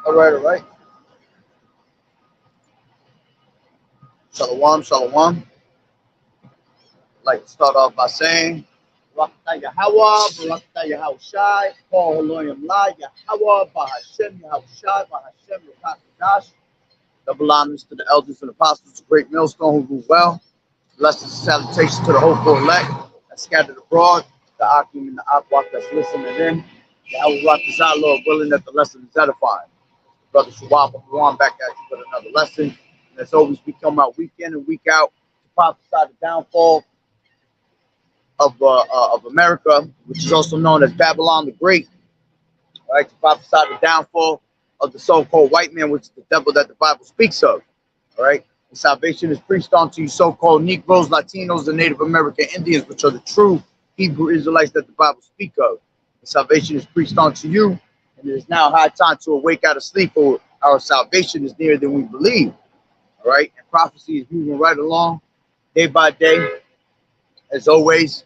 All right, all right. Shalom, shalom. I'd like to start off by saying, Barakatah Yahweh, Barakatah Yahushai, Paul Haloyim La, Yahweh, Bahashem, Yahushai, Bahashem, Rakakadash. Double honors to the elders and apostles of Great Millstone who rule well. Blessings and salutations to the hopeful elect that scattered abroad, the Akim and the Akwak that's listening in. Yahweh Rakazah, Lord willing that the lesson is edifying. Brother Shawab Abuwan back at you with another lesson. And as always, we come out week in and week out to prophesy the downfall of America, which is also known as Babylon the Great. All right, to prophesy the downfall of the so-called white man, which is the devil that the Bible speaks of. All right, and salvation is preached unto you so-called Negroes, Latinos, and Native American Indians, which are the true Hebrew Israelites that the Bible speaks of. And salvation is preached unto you, and it is now high time to awake out of sleep, for our salvation is nearer than we believe. All right, and prophecy is moving right along, day by day, as always.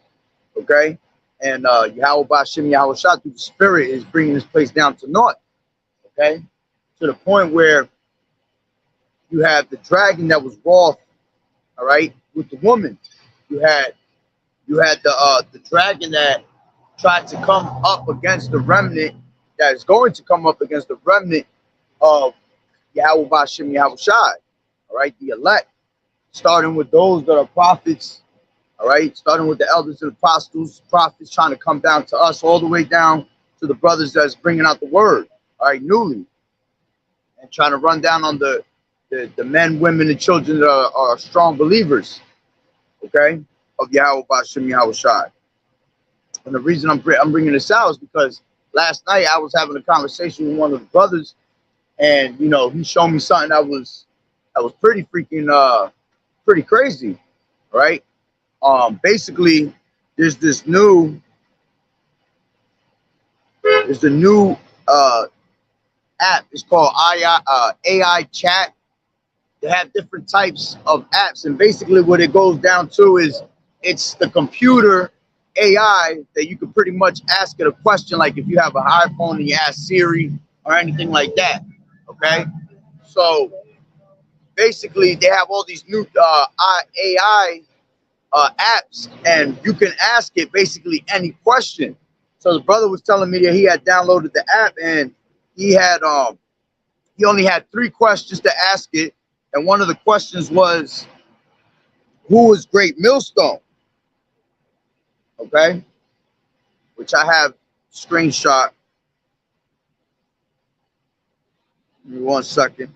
Okay, and Yahweh Bashem Yahweh Shah through the Spirit is bringing this place down to naught. Okay, to the point where you have the dragon that was wroth, all right, with the woman. You had the dragon that tried to come up against the remnant, that is going to come up against the remnant of Yahweh Bashem Yahweh Shai. All right, the elect, starting with those that are prophets. All right, starting with the elders and apostles, prophets trying to come down to us, all the way down to the brothers that's bringing out the word, all right, newly, and trying to run down on the men, women, and children that are strong believers, okay, of Yahweh Bashem Yahweh Shai. And the reason I'm bringing this out is because last night I was having a conversation with one of the brothers, and you know, he showed me something that was pretty freaking pretty crazy, right? Basically, there's the new app. It's called AI Chat. They have different types of apps, and basically what it goes down to is it's the computer AI that you can pretty much ask it a question, like if you have an iPhone and you ask Siri or anything like that. Okay, so basically they have all these new AI apps, and you can ask it basically any question. So the brother was telling me that he had downloaded the app, and he only had 3 questions to ask it, and one of the questions was, who is Great Millstone? Okay, which I have screenshot. Give me 1 second.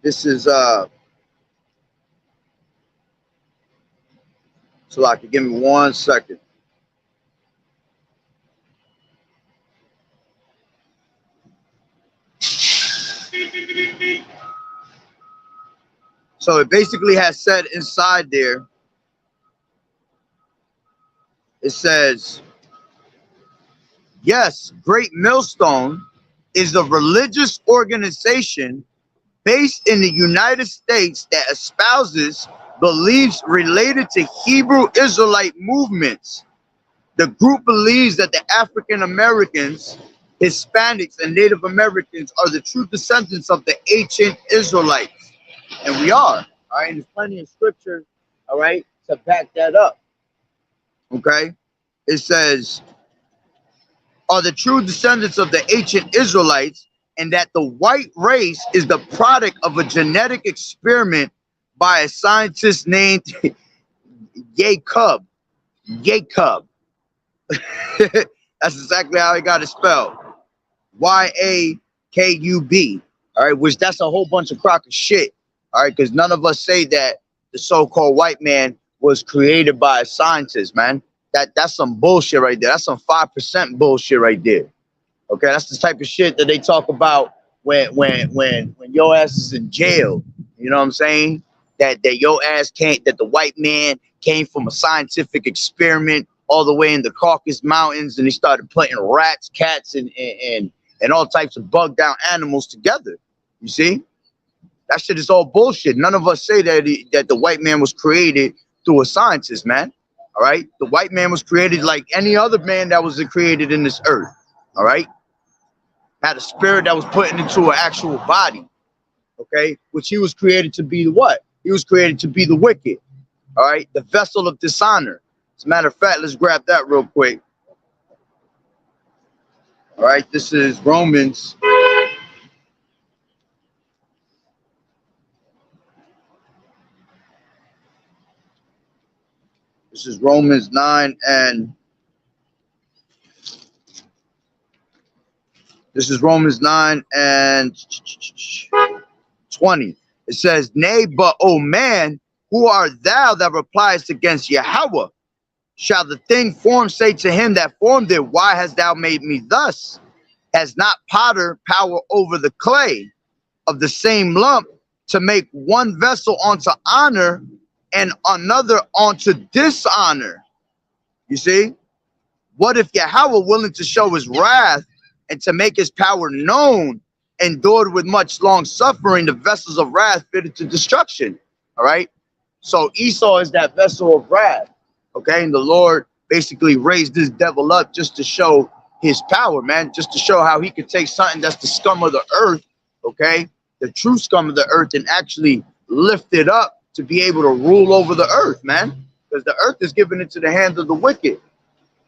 This is so I can give me 1 second. So it basically has said inside there, it says, yes, Great Millstone is a religious organization based in the United States that espouses beliefs related to Hebrew Israelite movements. The group believes that the African Americans, Hispanics, and Native Americans are the true descendants of the ancient Israelites. And we are. All right. And there's plenty of scripture, all right, to back that up. Okay. It says, are the true descendants of the ancient Israelites, and that the white race is the product of a genetic experiment by a scientist named Jacob. Jacob. That's exactly how he got it spelled. Yakub. All right, which that's a whole bunch of crock of shit. All right, because none of us say that the so-called white man was created by a scientist, man. That's some bullshit right there. That's some 5% bullshit right there. Okay, that's the type of shit that they talk about when your ass is in jail. You know what I'm saying? That your ass can't, that the white man came from a scientific experiment all the way in the Caucasus Mountains, and he started putting rats, cats, and all types of bugged out animals together. You see? That shit is all bullshit. None of us say that the white man was created through a scientist, man. All right? The white man was created like any other man that was created in this earth. All right? Had a spirit that was put into an actual body. Okay? Which he was created to be what? He was created to be the wicked. All right? The vessel of dishonor. As a matter of fact, let's grab that real quick. All right? This is Romans. This is Romans 9 and this is Romans 9 and 20. It says, nay, but O man, who art thou that repliest against Yahweh? Shall the thing formed say to him that formed it, why hast thou made me thus? Has not potter power over the clay of the same lump to make one vessel unto honor and another unto dishonor? You see? What if Yahweh, willing to show his wrath and to make his power known, endured with much long suffering the vessels of wrath fitted to destruction? All right. So Esau is that vessel of wrath. Okay. And the Lord basically raised this devil up just to show his power, man, just to show how he could take something that's the scum of the earth. Okay. The true scum of the earth, and actually lift it up to be able to rule over the earth, man, because the earth is given into the hands of the wicked.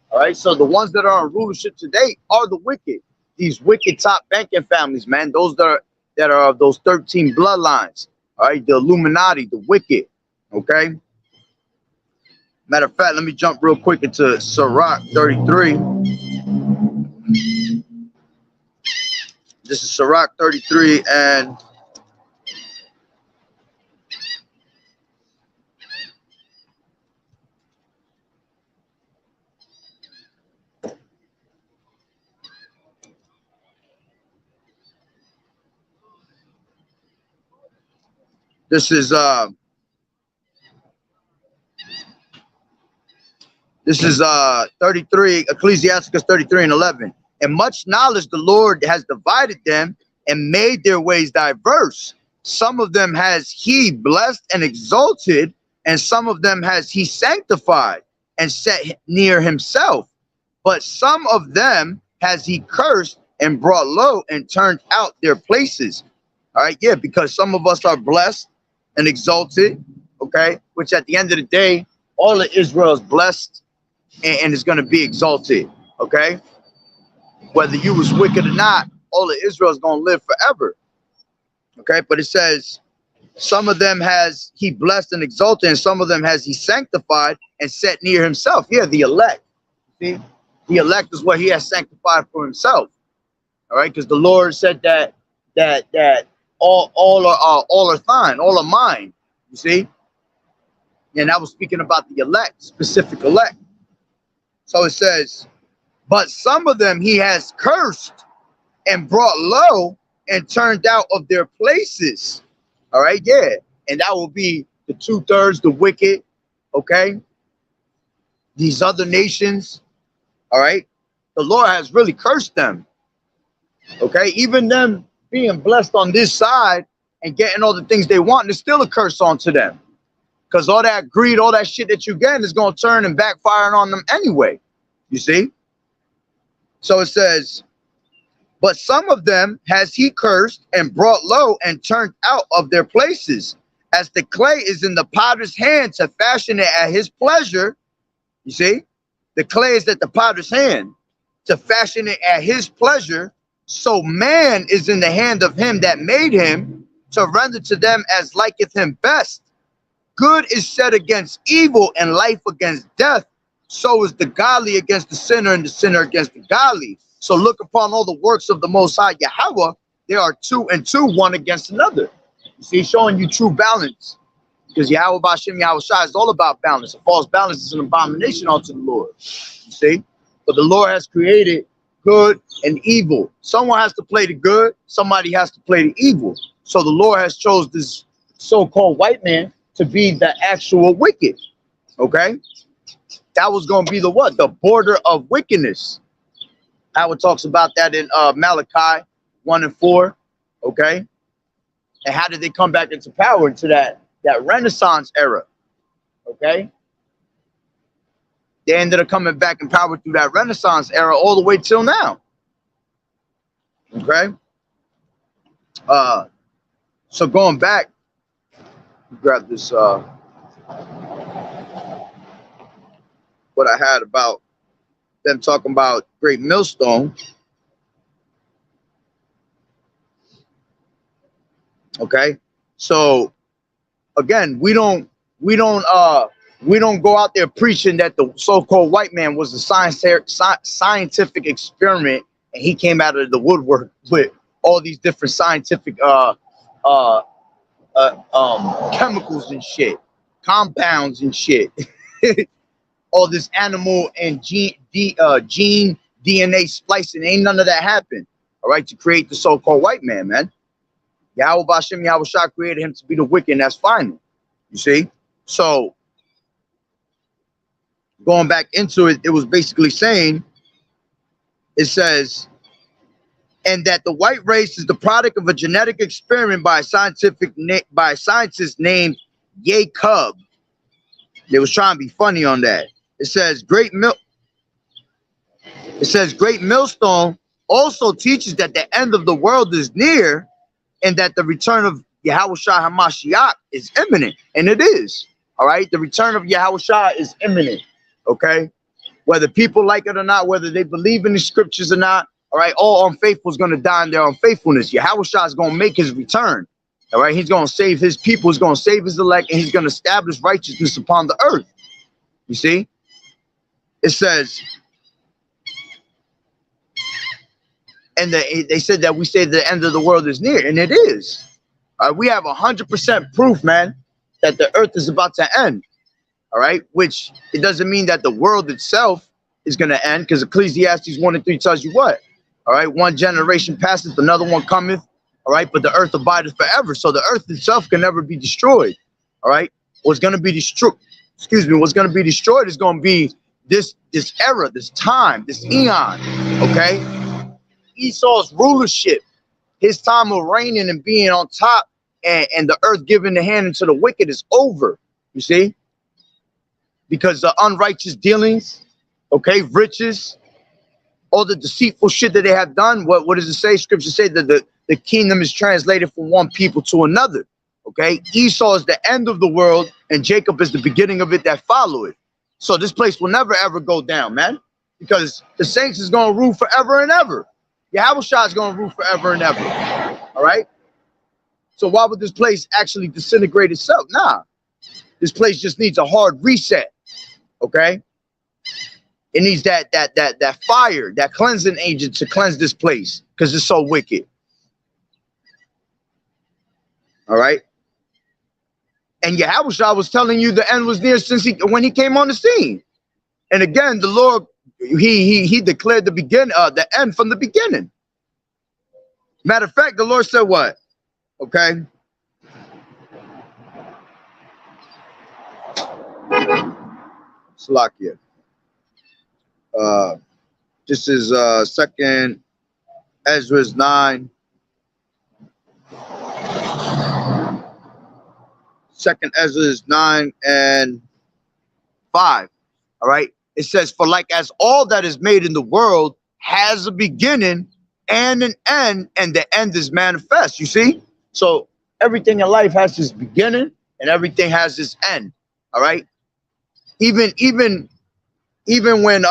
All right. So the ones that are in rulership today are the wicked. These wicked top banking families, man, those that are of those 13 bloodlines. All right. The Illuminati, the wicked. Okay. Matter of fact, let me jump real quick into Sirach 33. This is Sirach 33 and this is 33, Ecclesiasticus 33 and 11. And much knowledge the Lord has divided them and made their ways diverse. Some of them has he blessed and exalted, and some of them has he sanctified and set near himself. But some of them has he cursed and brought low and turned out their places. All right, yeah, because some of us are blessed and exalted, okay, which at the end of the day, all of Israel is blessed and is going to be exalted, okay? Whether you was wicked or not, all of Israel is going to live forever, okay? But it says, some of them has he blessed and exalted, and some of them has he sanctified and set near himself. Yeah, the elect. See, the elect is what he has sanctified for himself, all right? Because the Lord said that all are thine, all are mine. You see, and I was speaking about the elect, specific elect. So it says, but some of them he has cursed and brought low and turned out of their places. All right, yeah. And that will be the 2/3, the wicked, okay? These other nations, all right? The Lord has really cursed them, okay? Even them being blessed on this side and getting all the things they want, there's still a curse onto them. Because all that greed, all that shit that you get is going to turn and backfire on them anyway. You see? So it says, but some of them has he cursed and brought low and turned out of their places, as the clay is in the potter's hand to fashion it at his pleasure. You see? The clay is at the potter's hand to fashion it at his pleasure. So man is in the hand of him that made him to render to them as liketh him best. Good is set against evil and life against death. So is the godly against the sinner and the sinner against the godly. So look upon all the works of the Most High Yahweh. There are two and two, one against another. You see, showing you true balance. Because Yahweh Bashem Yahweh Shai is all about balance. A false balance is an abomination unto the Lord. You see? But the Lord has created good and evil. Someone has to play the good. Somebody has to play the evil. So the Lord has chose this so-called white man to be the actual wicked. Okay? That was going to be the what? The border of wickedness. Howard talks about that in Malachi 1 and 4. Okay? And how did they come back into power, into that Renaissance era? Okay? They ended up coming back in power through that Renaissance era all the way till now. Okay? So going back, grab this what I had about them talking about Great Millstone. Okay, so again, we don't go out there preaching that the so-called white man was a scientific experiment and he came out of the woodwork with all these different scientific chemicals and shit, compounds and shit. All this animal and gene DNA splicing, ain't none of that happened. All right, to create the so-called white man, man. Yahweh Bashem Yahweh Shai created him to be the wicked, and that's final. You see? So going back into it, it was basically saying, it says, and that the white race is the product of a genetic experiment by a scientist named Jacob. They was trying to be funny on that. It says Great Millstone also teaches that the end of the world is near and that the return of Yahweh Shai HaMashiach is imminent. And it is. All right. The return of Yahweh Shai is imminent. Okay. Whether people like it or not, whether they believe in the scriptures or not. All right. All unfaithful is going to die in their unfaithfulness. Yahweh Shai is going to make his return. All right. He's going to save his people. He's going to save his elect, and he's going to establish righteousness upon the earth. You see? It says, and they said that we say the end of the world is near, and it is. We have 100% proof, man, that the earth is about to end. All right, which it doesn't mean that the world itself is going to end, because Ecclesiastes 1 and 3 tells you what. All right, one generation passeth, another one cometh. All right, but the earth abideth forever. So the earth itself can never be destroyed. All right, what's going to be destroyed? What's going to be destroyed is going to be this era, this time, this eon. Okay, Esau's rulership, his time of reigning and being on top, and the earth giving the hand into the wicked is over. You see, because the unrighteous dealings, okay, riches, all the deceitful shit that they have done. What does it say? Scripture say that the kingdom is translated from one people to another. Okay, Esau is the end of the world, and Jacob is the beginning of it that follow it. So this place will never ever go down, man, because the saints is going to rule forever and ever. Yahweh Shai is going to rule forever and ever. All right. So why would this place actually disintegrate itself? Nah, this place just needs a hard reset. Okay. It needs that fire, that cleansing agent to cleanse this place because it's so wicked. All right. And Yahweh Shai was telling you the end was near when he came on the scene. And again, the Lord, he declared the end from the beginning. Matter of fact, the Lord said what? Okay. Salakia. This is 2nd Ezra's 9. Second Ezra is 9 and 5. All right. It says, for like as all that is made in the world has a beginning and an end, and the end is manifest. You see? So everything in life has this beginning and everything has this end. All right. Even when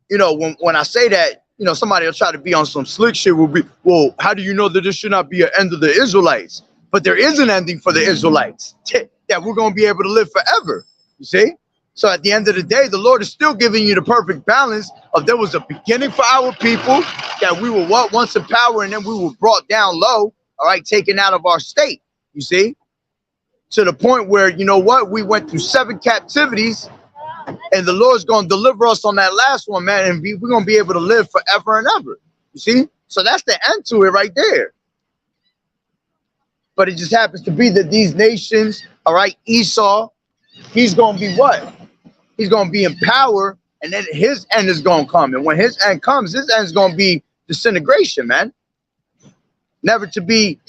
you know, when I say that, you know, somebody will try to be on some slick shit, will be, well, how do you know that this should not be an end of the Israelites? But there is an ending for the Israelites that we're going to be able to live forever. You see? So at the end of the day, the Lord is still giving you the perfect balance of there was a beginning for our people, that we were once in power, and then we were brought down low, all right, taken out of our state, you see? To the point where, you know what, we went through 7 captivities, and the Lord's going to deliver us on that last one, man, and we're going to be able to live forever and ever, you see? So that's the end to it right there. But it just happens to be that these nations, all right, Esau, he's going to be what? He's going to be in power, and then his end is going to come. And when his end comes, his end is going to be disintegration, man. Never to be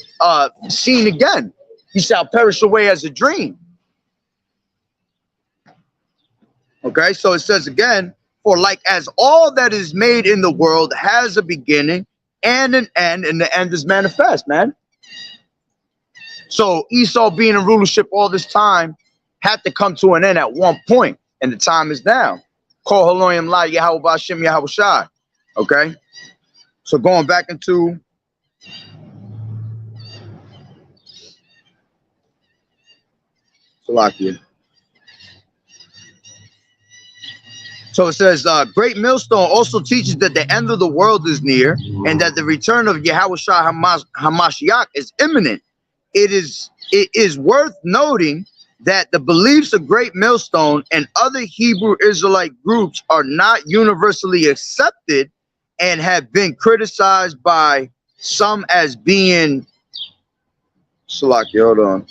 seen again. He shall perish away as a dream. Okay, so it says again, for like as all that is made in the world has a beginning and an end, and the end is manifest, man. So Esau being in rulership all this time had to come to an end at one point, and the time is now. Call Haloyim La Yahweh Bashem Yahweh Shai. Okay, so going back into Salakia. So it says, great millstone also teaches that the end of the world is near, and that the return of Yahweh Shai Hamashiach is imminent. It is worth noting that the beliefs of Great Millstone and other Hebrew Israelite groups are not universally accepted and have been criticized by some as being, Salaki, hold on.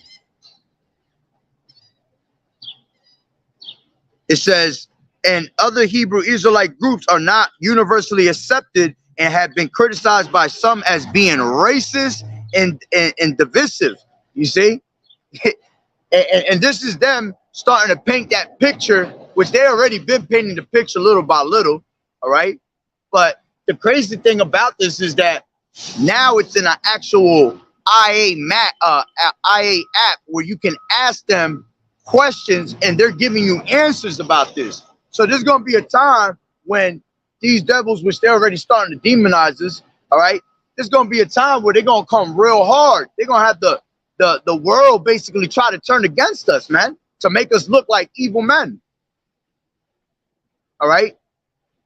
It says, and other Hebrew Israelite groups are not universally accepted and have been criticized by some as being racist and divisive. You see? And this is them starting to paint that picture, which they already been painting the picture little by little, all right? But the crazy thing about this is that now it's in an actual IA app where you can ask them questions and they're giving you answers about this. So there's going to be a time when these devils, which they're already starting to demonize us, all right? There's going to be a time where they're going to come real hard. They're going to have the world basically try to turn against us, man, to make us look like evil men. All right.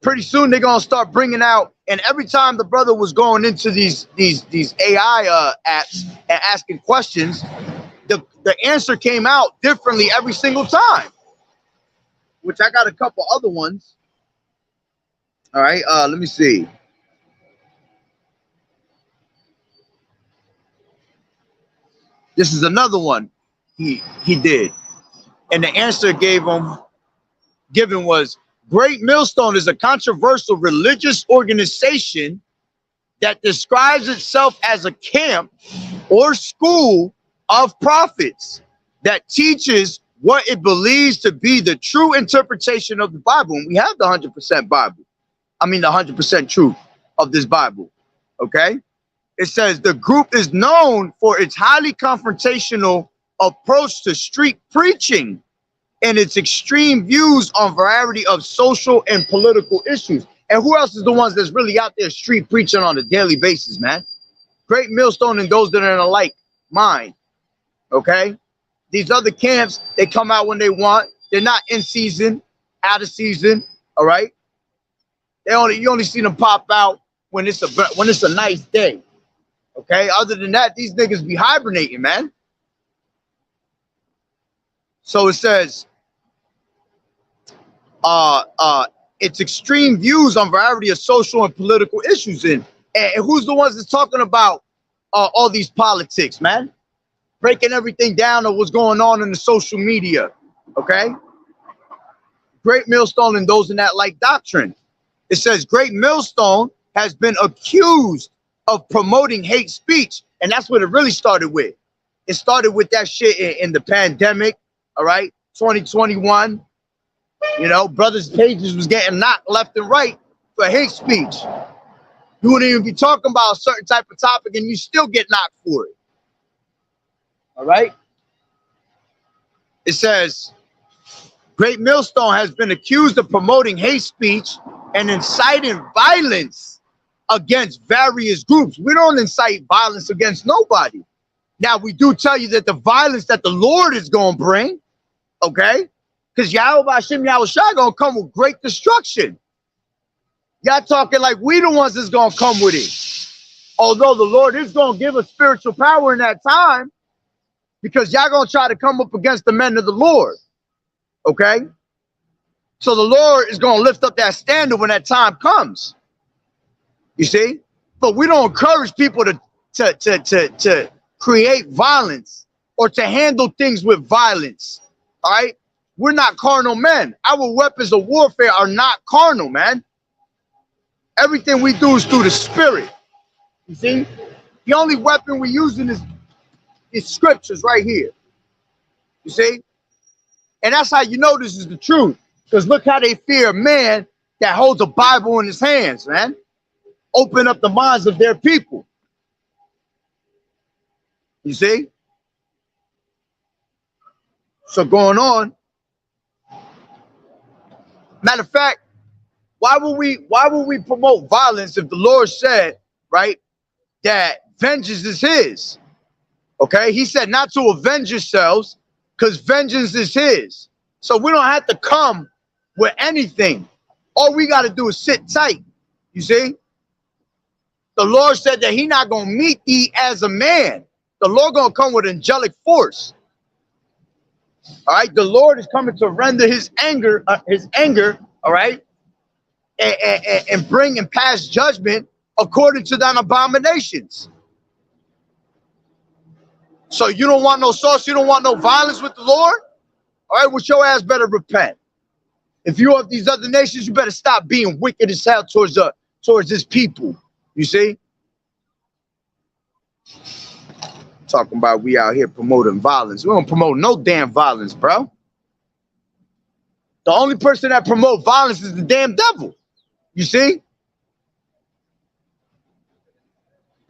Pretty soon they're gonna start bringing out, and every time the brother was going into these AI apps and asking questions, the answer came out differently every single time. Which I got a couple other ones. All right. Let me see. This is another one he did. And the answer given was, Great Millstone is a controversial religious organization that describes itself as a camp or school of prophets that teaches what it believes to be the true interpretation of the Bible. And we have the 100% Bible. I mean, the 100% truth of this Bible. Okay? It says the group is known for its highly confrontational approach to street preaching and its extreme views on a variety of social and political issues. And who else is the ones that's really out there street preaching on a daily basis, man? Great Millstone and those that are in a like mind. Okay? These other camps, they come out when they want. They're not in season, out of season. All right? You only see them pop out when it's a nice day. Okay, other than that, these niggas be hibernating, man. So it says, its extreme views on a variety of social and political issues. And who's the ones that's talking about all these politics, man? Breaking everything down of what's going on in the social media, okay? Great Millstone and those in that like doctrine. It says Great Millstone has been accused of promoting hate speech, and that's what it really started with. It started with that shit in the pandemic, all right? 2021, you know, brothers' pages was getting knocked left and right for hate speech. You wouldn't even be talking about a certain type of topic and you still get knocked for it. All right? It says, Great Millstone has been accused of promoting hate speech and inciting violence against various groups. We don't incite violence against nobody. Now, we do tell you that the violence that the Lord is going to bring, okay? Because Yahweh Hashem Yahushua going to come with great destruction. Y'all talking like we the ones that's going to come with it. Although the Lord is going to give us spiritual power in that time, because y'all going to try to come up against the men of the Lord, okay? So the Lord is going to lift up that standard when that time comes. You see? But we don't encourage people to create violence or to handle things with violence, all right? We're not carnal men. Our weapons of warfare are not carnal, man. Everything we do is through the spirit. You see? The only weapon we're using is scriptures right here. You see? And that's how you know this is the truth. Because look how they fear a man that holds a Bible in his hands, man. Open up the minds of their people. You see? So going on. Matter of fact, why would we promote violence if the Lord said, right, that vengeance is his? Okay, he said not to avenge yourselves because vengeance is his. So we don't have to come with anything. All we got to do is sit tight. You see? The Lord said that he not going to meet thee as a man. The Lord going to come with angelic force. All right, the Lord is coming to render his anger, all right, and bring and pass judgment according to thine abominations. So you don't want no sauce, you don't want no violence with the Lord? All right, well, your ass better repent. If you of these other nations, you better stop being wicked as hell towards this people. You see? Talking about we out here promoting violence. We don't promote no damn violence, bro. The only person that promotes violence is the damn devil. You see?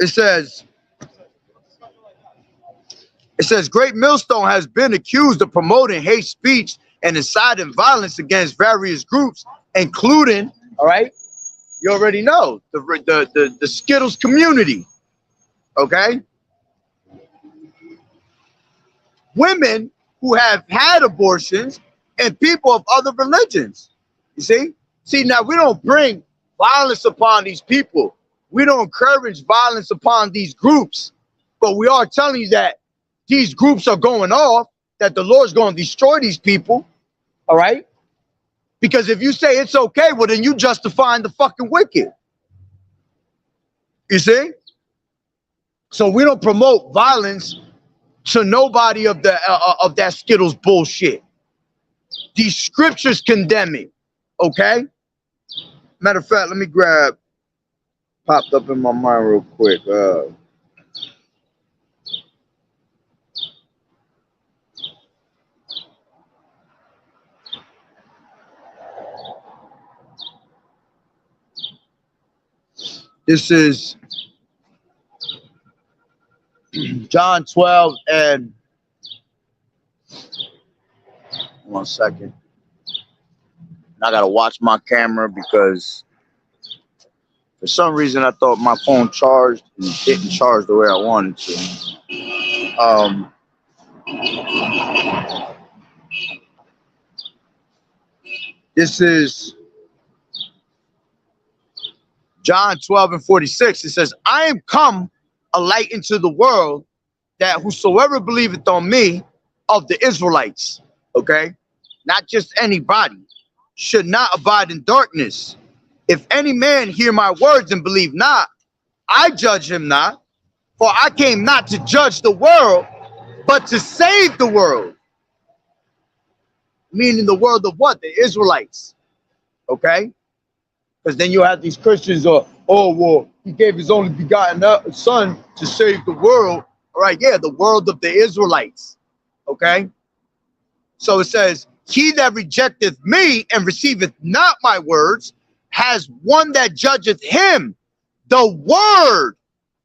It says, Great Millstone has been accused of promoting hate speech and inciting violence against various groups, including, all right, you already know, the Skittles community, okay? Women who have had abortions and people of other religions, you see? See, now we don't bring violence upon these people. We don't encourage violence upon these groups, but we are telling you that these groups are going off, that the Lord's going to destroy these people, all right? Because if you say it's okay, well, then you justifying the fucking wicked. You see? So we don't promote violence to nobody of that Skittles bullshit. These scriptures condemn it, okay? Matter of fact, let me grab, popped up in my mind real quick. This is John 12 and 1 second. And I gotta watch my camera because for some reason I thought my phone charged and it didn't charge the way I wanted to. This is John 12 and 46. It says, I am come a light into the world, that whosoever believeth on me of the Israelites, okay, not just anybody, should not abide in darkness. If any man hear my words and believe not, I judge him not, for I came not to judge the world, but to save the world. Meaning the world of what? The Israelites, okay? Because then you have these Christians, oh, well, he gave his only begotten son to save the world. All right, yeah, the world of the Israelites. Okay. So it says, he that rejecteth me and receiveth not my words has one that judgeth him. The word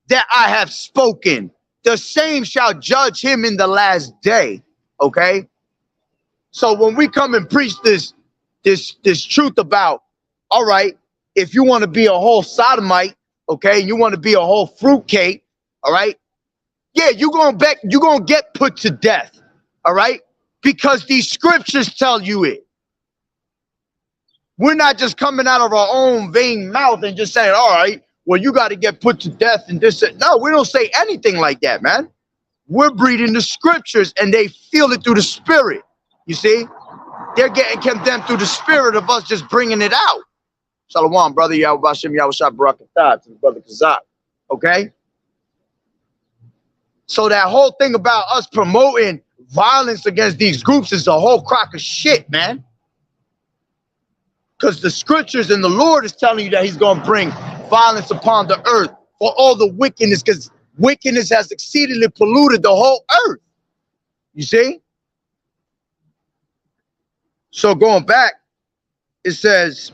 that I have spoken, the same shall judge him in the last day. Okay. So when we come and preach this truth about, all right, if you want to be a whole sodomite, okay, you want to be a whole fruitcake, all right, yeah, you're gonna get put to death, all right, because these scriptures tell you it. We're not just coming out of our own vain mouth and just saying, all right, well, you got to get put to death and this. No, we don't say anything like that, man. We're breeding the scriptures and they feel it through the spirit. You see, they're getting condemned through the spirit of us just bringing it out. Shalom, brother. Yahweh Hashem, Yahushua Barakatah, to the brother Kazak. Okay? So that whole thing about us promoting violence against these groups is a whole crock of shit, man. Because the scriptures and the Lord is telling you that he's going to bring violence upon the earth for all the wickedness, because wickedness has exceedingly polluted the whole earth. You see? So going back, it says,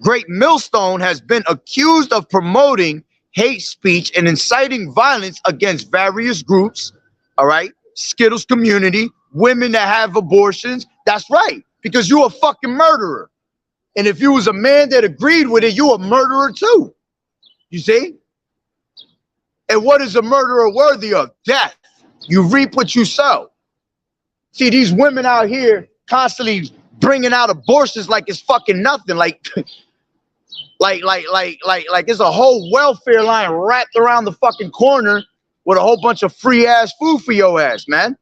Great Millstone has been accused of promoting hate speech and inciting violence against various groups, all right? Skittles community, women that have abortions. That's right, because you're a fucking murderer. And if you was a man that agreed with it, you're a murderer too. You see? And what is a murderer worthy of? Death. You reap what you sow. See, these women out here constantly bringing out abortions like it's fucking nothing. Like it's a whole welfare line wrapped around the fucking corner with a whole bunch of free ass food for your ass, man.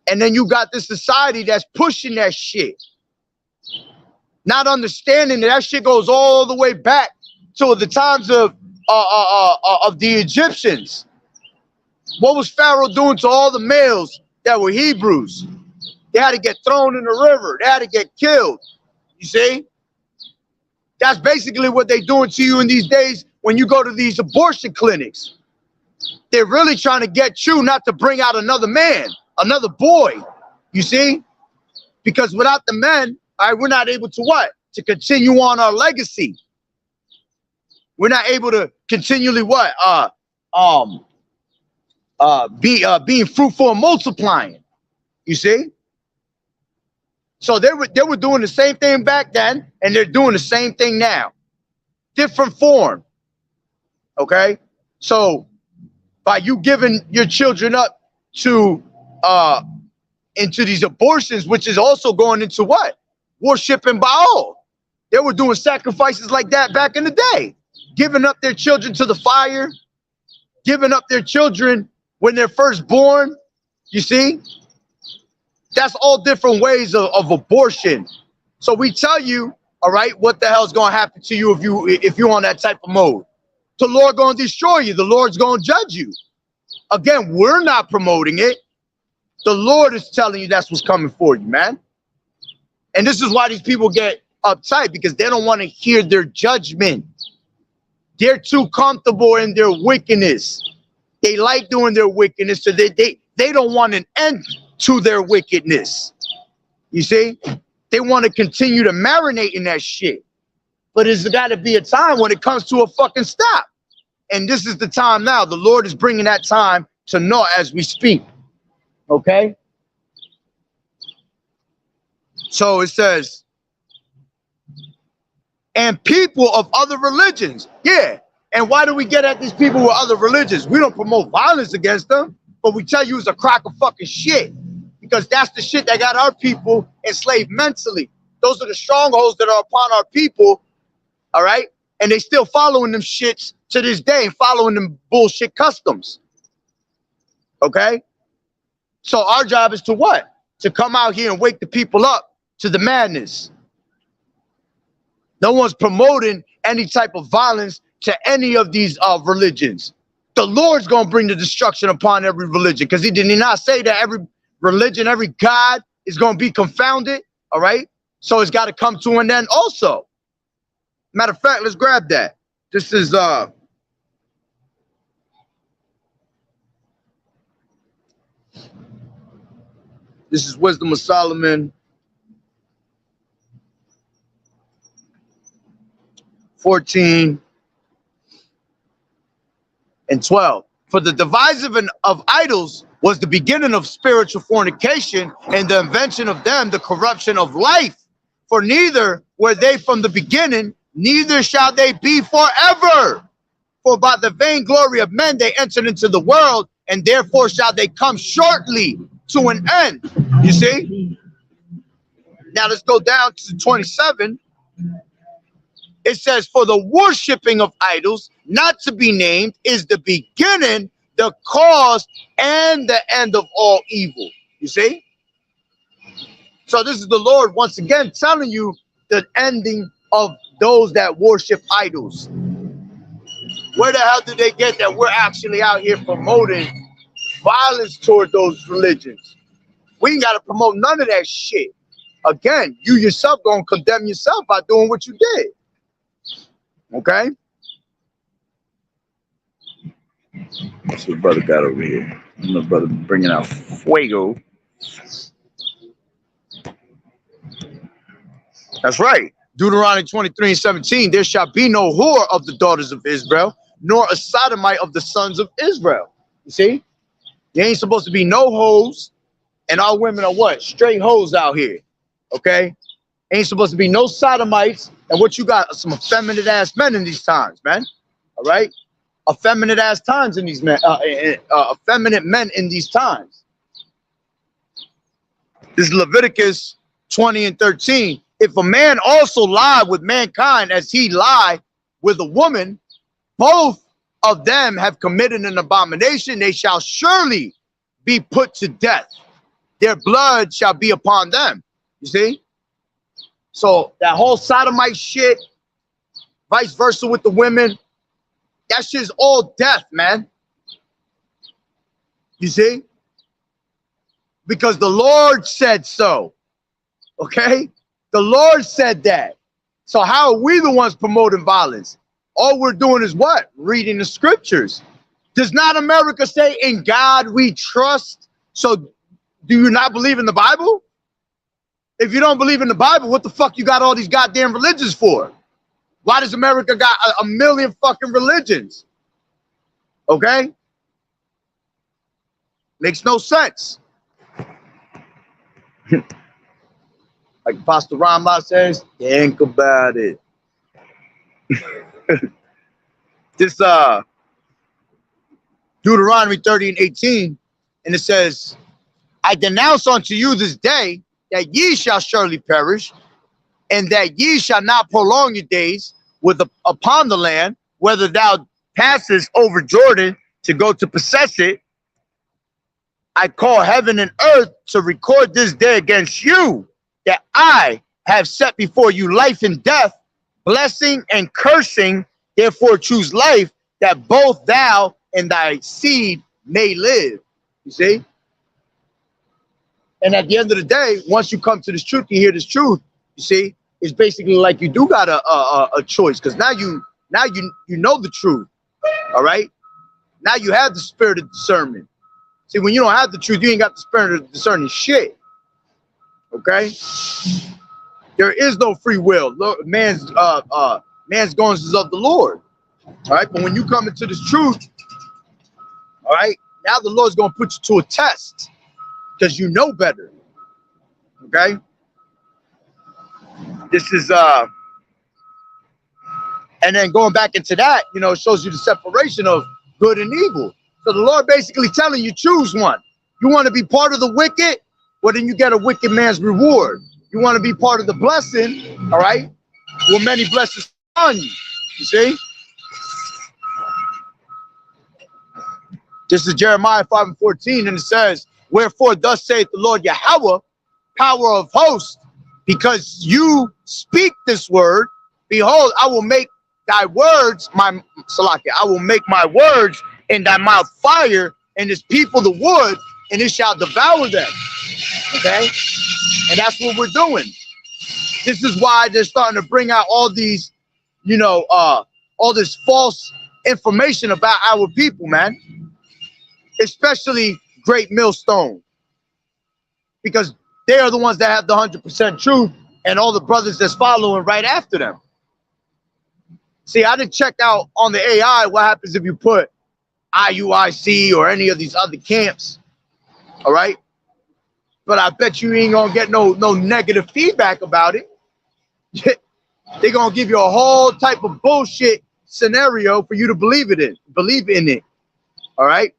And then you got this society that's pushing that shit, not understanding that shit goes all the way back to the times of the Egyptians. What was Pharaoh doing to all the males that were Hebrews? They had to get thrown in the river. They had to get killed. You see? That's basically what they're doing to you in these days when you go to these abortion clinics. They're really trying to get you not to bring out another man, another boy. You see? Because without the men, all right, we're not able to what? To continue on our legacy. We're not able to continually what? Being fruitful and multiplying. You see? So they were doing the same thing back then, and they're doing the same thing now. Different form. Okay? So by you giving your children up to into these abortions, which is also going into what? Worshiping Baal. They were doing sacrifices like that back in the day. Giving up their children to the fire, giving up their children when they're first born. You see? That's all different ways of abortion. So we tell you, all right, what the hell's going to happen to you if you're on that type of mode. The Lord going to destroy you. The Lord's going to judge you. Again, we're not promoting it. The Lord is telling you that's what's coming for you, man. And this is why these people get uptight, because they don't want to hear their judgment. They're too comfortable in their wickedness. They like doing their wickedness, so they don't want an end to their wickedness. You see? They want to continue to marinate in that shit. But there's got to be a time when it comes to a fucking stop. And this is the time now. The Lord is bringing that time to naught as we speak. Okay? So it says, and people of other religions. Yeah. And why do we get at these people with other religions? We don't promote violence against them, but we tell you it's a crock of fucking shit. Because that's the shit that got our people enslaved mentally. Those are the strongholds that are upon our people, all right? And they still following them shits to this day, following them bullshit customs, okay? So our job is to what? To come out here and wake the people up to the madness. No one's promoting any type of violence to any of these religions. The Lord's going to bring the destruction upon every religion, because did he not say that every religion, every God is going to be confounded, all right? So it's got to come to an end also. Matter of fact, let's grab that. This is This is Wisdom of Solomon 14 and 12. For the devising of idols was the beginning of spiritual fornication, and the invention of them the corruption of life. For neither were they from the beginning, neither shall they be forever. For by the vainglory of men they entered into the world, and therefore shall they come shortly to an end. You see? Now let's go down to 27. It says, for the worshiping of idols, not to be named, is the beginning, the cause, and the end of all evil. You see? So this is the Lord once again telling you the ending of those that worship idols. Where the hell did they get that we're actually out here promoting violence toward those religions? We ain't got to promote none of that shit. Again, you yourself gonna condemn yourself by doing what you did. Okay? What's the brother got over here? My brother bringing out fuego. That's right. Deuteronomy 23 and 17. There shall be no whore of the daughters of Israel, nor a sodomite of the sons of Israel. You see? There ain't supposed to be no hoes, and all women are what? Straight hoes out here. Okay? Ain't supposed to be no sodomites, and what you got? Some effeminate ass men in these times, man. All right? Effeminate ass times in these men, effeminate men in these times. This is Leviticus 20 and 13. If a man also lie with mankind as he lie with a woman, both of them have committed an abomination. They shall surely be put to death. Their blood shall be upon them. You see? So that whole sodomite shit, vice versa with the women, that shit's all death, man. You see? Because the Lord said so. Okay? The Lord said that. So how are we the ones promoting violence? All we're doing is what? Reading the scriptures. Does not America say, in God we trust? So do you not believe in the Bible? If you don't believe in the Bible, what the fuck you got all these goddamn religions for? Why does America got a million fucking religions? Okay? Makes no sense. Like Pastor Rambla says, think about it. This Deuteronomy 30 and 18, and it says, I denounce unto you this day that ye shall surely perish, and that ye shall not prolong your days upon the land, whether thou passest over Jordan to go to possess it. I call heaven and earth to record this day against you, that I have set before you life and death, blessing and cursing. Therefore choose life, that both thou and thy seed may live. You see? And at the end of the day, once you come to this truth, you hear this truth, you see, it's basically like you do got a choice, because now you know the truth. All right? Now you have the spirit of discernment. See, when you don't have the truth, you ain't got the spirit of discerning shit. Okay? There is no free will. Man's goings is of the Lord. All right? But when you come into this truth, all right, now the Lord's going to put you to a test, because you know better. Okay? This is and then going back into that, you know, it shows you the separation of good and evil. So the Lord basically telling you, choose one. You want to be part of the wicked? Well, then you get a wicked man's reward. You want to be part of the blessing, all right? Well, many blessings on you. You see? This is Jeremiah 5 and 14, and it says, wherefore thus saith the Lord Yahweh, power of hosts, because you speak this word, behold, I will make thy words, I will make my words in thy mouth fire, and this people the wood, and it shall devour them. Okay? And that's what we're doing. This is why they're starting to bring out all these, you know, all this false information about our people, man. Especially Great Millstone. because they are the ones that have the 100% truth, and all the brothers that's following right after them. See, I didn't check out on the AI what happens if you put IUIC or any of these other camps, all right? But I bet you ain't gonna get no negative feedback about it. They're gonna give you a whole type of bullshit scenario for you to believe in it, all right?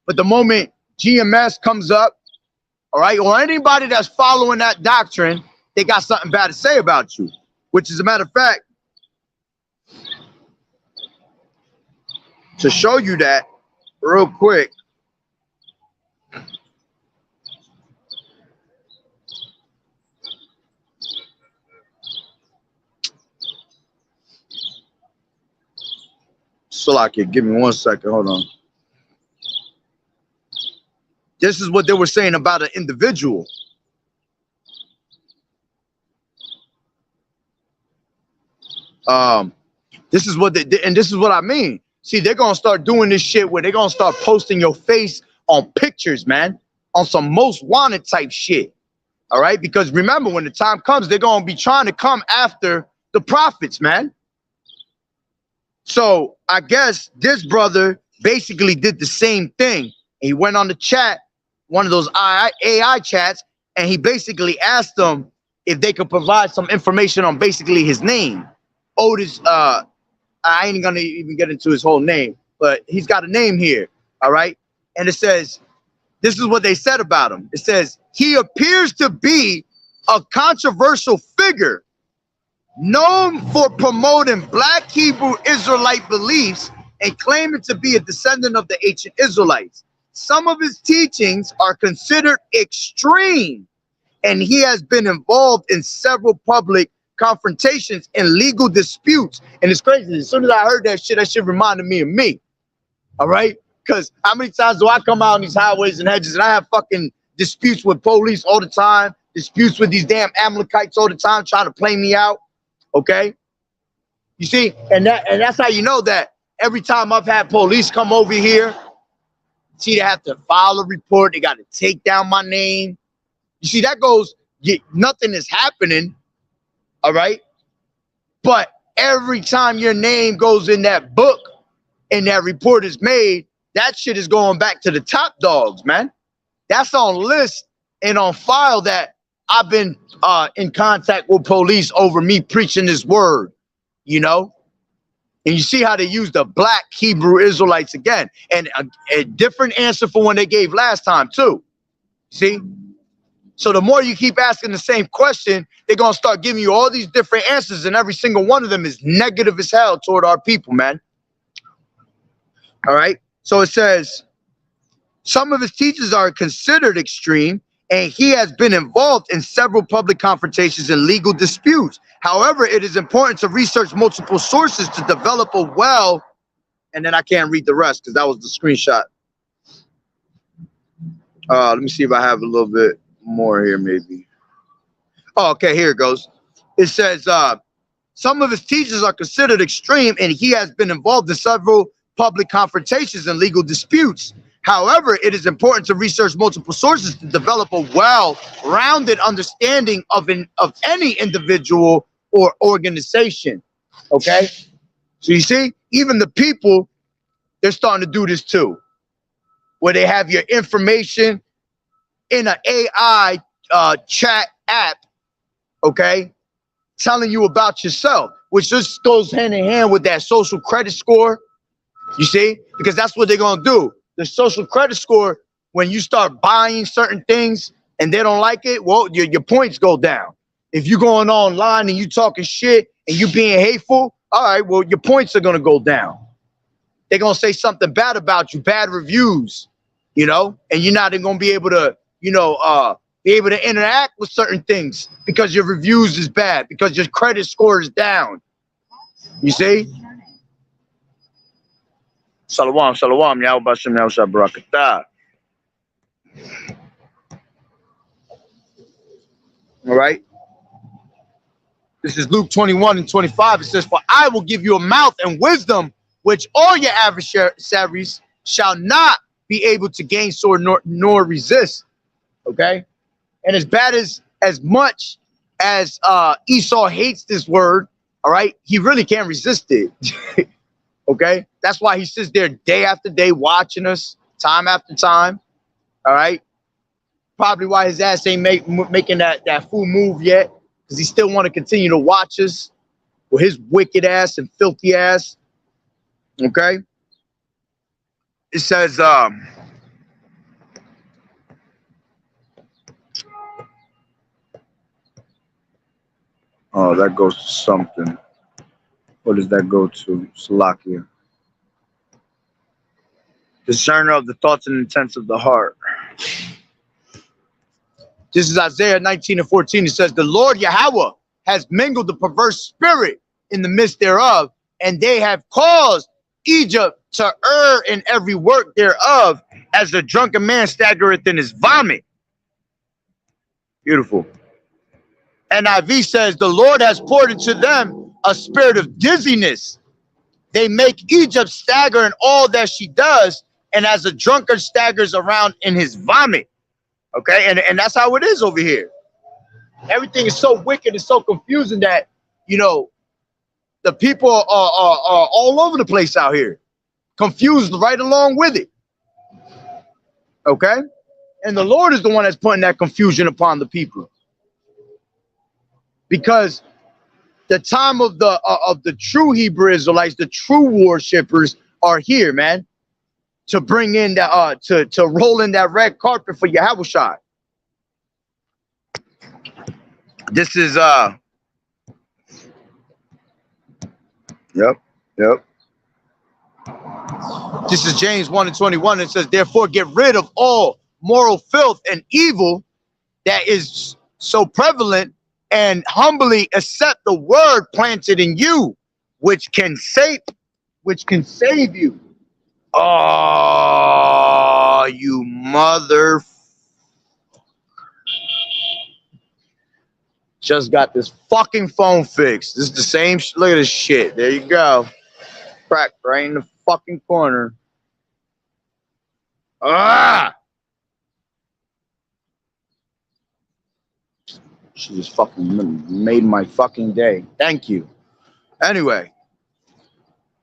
But the moment GMS comes up, all right, or anybody that's following that doctrine, they got something bad to say about you, which is a matter of fact, to show you that real quick, Salaki, give me 1 second, hold on. This is what they were saying about an individual. This is what and this is what I mean. See, they're gonna start doing this shit where they're gonna start posting your face on pictures, man, on some most wanted type shit. All right, because remember, when the time comes, they're gonna be trying to come after the prophets, man. So I guess this brother basically did the same thing. He went on the chat, one of those AI chats, and he basically asked them if they could provide some information on basically his name. Otis, I ain't gonna even get into his whole name, but he's got a name here, all right? And it says, this is what they said about him. It says, he appears to be a controversial figure known for promoting Black Hebrew Israelite beliefs and claiming to be a descendant of the ancient Israelites. Some of his teachings are considered extreme, and he has been involved in several public confrontations and legal disputes. And it's crazy. As soon as I heard that shit reminded me of me. All right? Because how many times do I come out on these highways and hedges and I have fucking disputes with police all the time, disputes with these damn Amalekites all the time trying to play me out? Okay? You see? And that's how you know that every time I've had police come over here, see, they have to file a report. They got to take down my name. You see, that goes, nothing is happening. All right. But every time your name goes in that book and that report is made, that shit is going back to the top dogs, man. That's on list and on file that I've been in contact with police over me preaching this word, you know? And you see how they use the Black Hebrew Israelites again, and a different answer for when they gave last time too. See? So the more you keep asking the same question, they're going to start giving you all these different answers, and every single one of them is negative as hell toward our people, man. All right? So it says, some of his teachings are considered extreme, and he has been involved in several public confrontations and legal disputes. However, it is important to research multiple sources to develop a well, and then I can't read the rest because that was the screenshot. Let me see if I have a little bit more here, maybe. Oh, okay, here it goes. It says, some of his teachings are considered extreme, and he has been involved in several public confrontations and legal disputes. However, it is important to research multiple sources to develop a well-rounded understanding of any individual or organization. Okay? So you see, even the people, they're starting to do this too, where they have your information in an AI chat app, okay, telling you about yourself, which just goes hand in hand with that social credit score, you see, because that's what they're going to do. The social credit score, when you start buying certain things and they don't like it, well, your points go down. If you're going online and you talking shit and you being hateful, all right, well, your points are going to go down. They're going to say something bad about you, bad reviews, you know, and you're not even going to be able to, you know, be able to interact with certain things because your reviews is bad, because your credit score is down. You see? Shalom, shalom, Yahweh Bashem, Yahweh Barakatah. All right. This is Luke 21:25. It says, for I will give you a mouth and wisdom, which all your adversaries shall not be able to gain nor resist. Okay? And as much as Esau hates this word, all right, he really can't resist it. Okay? That's why he sits there day after day watching us, time after time. All right? Probably why his ass ain't making that full move yet, because he still want to continue to watch us with his wicked ass and filthy ass. Okay? It says, oh, that goes to something. What does that go to? Salakia. Discerner of the thoughts and intents of the heart. This is Isaiah 19:14. It says, the Lord Yahweh has mingled the perverse spirit in the midst thereof, and they have caused Egypt to err in every work thereof, as a drunken man staggereth in his vomit. Beautiful. NIV says, the Lord has poured into them a spirit of dizziness. They make Egypt stagger in all that she does, and as a drunkard staggers around in his vomit. Okay, and that's how it is over here. Everything is so wicked and so confusing that, you know, the people are all over the place out here, confused right along with it. Okay, and the Lord is the one that's putting that confusion upon the people, because the time of the true Hebrew Israelites, the true worshipers, are here, man, to bring in that to roll in that red carpet for Yahushua. This is yep. This is James 1:21. It says, therefore get rid of all moral filth and evil that is so prevalent, and humbly accept the word planted in you, which can save you. Oh, you mother. Just got this fucking phone fixed. This is the same. Look at this shit. There you go. Cracked right in the fucking corner. Ah! She just fucking made my fucking day. Thank you. Anyway.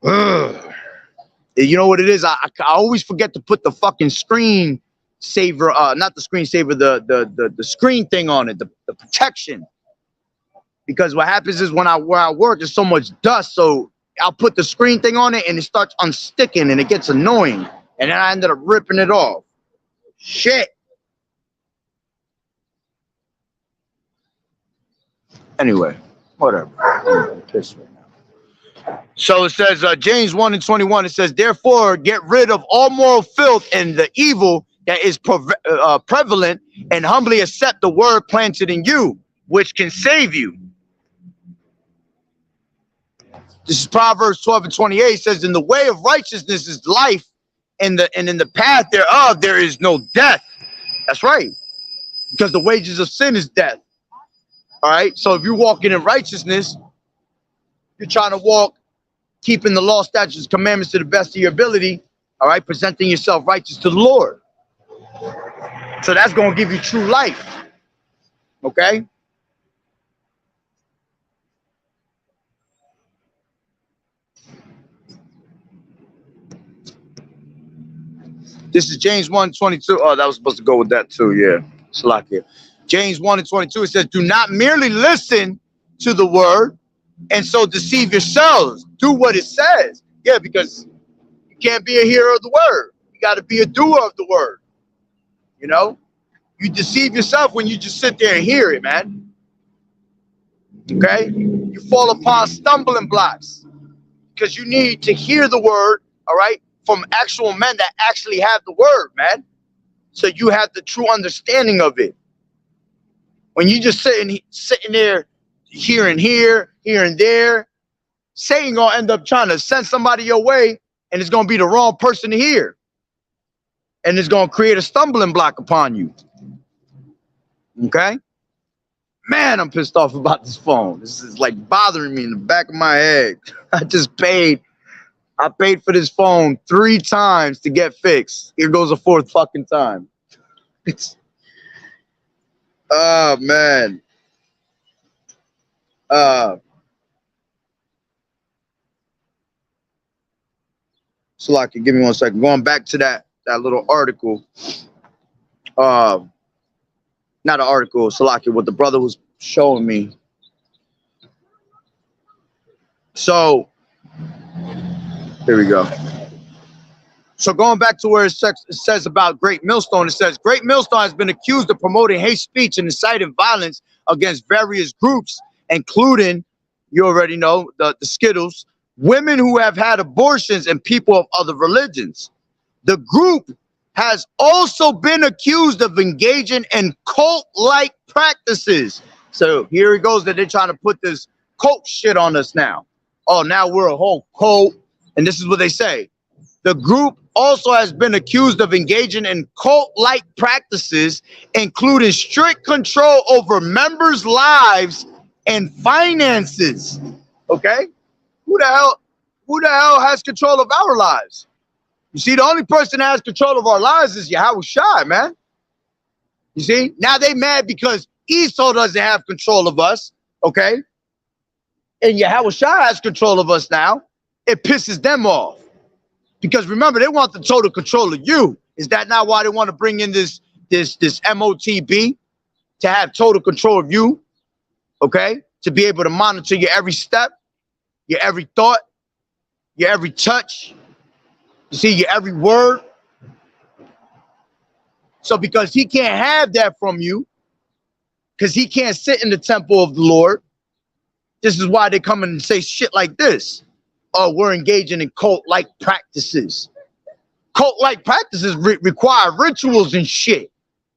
Ugh. You know what it is? I always forget to put the fucking screen saver, not the screen saver, the screen thing on it, the protection. Because what happens is where I work, there's so much dust, so I'll put the screen thing on it and it starts unsticking and it gets annoying. And then I ended up ripping it off. Shit. Anyway, whatever. I'm pissed right now. So it says, James 1:21, it says, therefore get rid of all moral filth and the evil that is prevalent, and humbly accept the word planted in you, which can save you. This is Proverbs 12:28. It says, in the way of righteousness is life, and in the path thereof there is no death. That's right. Because the wages of sin is death. All right. So if you're walking in righteousness, you're trying to walk, keeping the law, statutes, commandments to the best of your ability. All right. Presenting yourself righteous to the Lord. So that's going to give you true life. Okay. This is James 1:22. Oh, that was supposed to go with that too. Yeah. Salakia. James 1:22. It says, do not merely listen to the word and so deceive yourselves. Do what it says. Yeah, because you can't be a hearer of the word. You got to be a doer of the word. You know, you deceive yourself when you just sit there and hear it, man. Okay. You fall upon stumbling blocks because you need to hear the word. All right. From actual men that actually have the word, man. So you have the true understanding of it. When you just sitting there, here and there, Satan gonna end up trying to send somebody your way, and it's gonna be the wrong person to hear. And it's gonna create a stumbling block upon you. Okay? Man, I'm pissed off about this phone. This is like bothering me in the back of my head. I paid for this phone 3 times to get fixed. Here goes a 4th fucking time. Oh man. Salaki, give me 1 second. Going back to that little article. Not an article, Salaki, what the brother was showing me. So here we go. So going back to where it says about Great Millstone, it says Great Millstone has been accused of promoting hate speech and inciting violence against various groups, including, you already know, the Skittles, women who have had abortions, and people of other religions. The group has also been accused of engaging in cult-like practices. So here it goes that they're trying to put this cult shit on us now. Oh, now we're a whole cult. And this is what they say. The group also has been accused of engaging in cult-like practices, including strict control over members' lives and finances. Okay? Who the hell has control of our lives? You see, the only person that has control of our lives is Yahweh Shai, man. You see? Now they mad because Esau doesn't have control of us, okay? And Yahweh Shai has control of us now. It pisses them off. Because remember, they want the total control of you. Is that not why they want to bring in this MOTB? To have total control of you, okay? To be able to monitor your every step, your every thought, your every touch. You see, your every word. So because he can't have that from you, because he can't sit in the temple of the Lord, this is why they come in and say shit like this. Oh, we're engaging in cult-like practices. Cult-like practices require rituals and shit.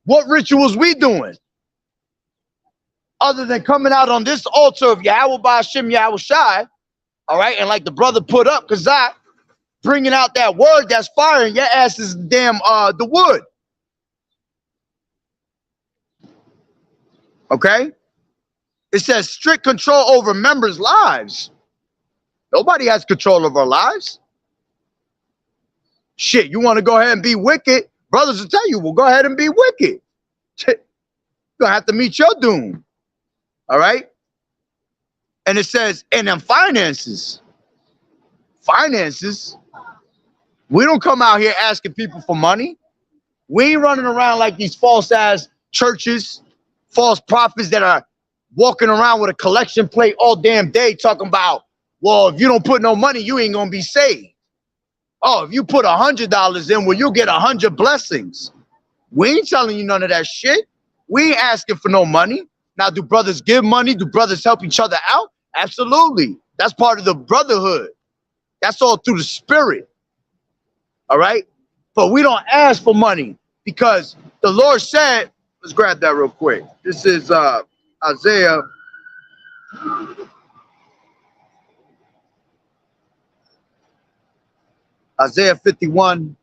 What rituals we doing? Other than coming out on this altar of Yahweh Ba'ashem Yahweh Shai, all right, and like the brother put up, Kazak, bringing out that word that's firing your ass is damn the wood. Okay? It says strict control over members' lives. Nobody has control of our lives. Shit, you want to go ahead and be wicked? Brothers will tell you, well, go ahead and be wicked. You're going to have to meet your doom. All right? And it says, and then finances. Finances? We don't come out here asking people for money. We ain't running around like these false-ass churches, false prophets that are walking around with a collection plate all damn day talking about, well, if you don't put no money, you ain't going to be saved. Oh, if you put $100 in, well, you'll get 100 blessings. We ain't telling you none of that shit. We ain't asking for no money. Now, do brothers give money? Do brothers help each other out? Absolutely. That's part of the brotherhood. That's all through the spirit. All right? But we don't ask for money because the Lord said, let's grab that real quick. This is Isaiah. Isaiah 55.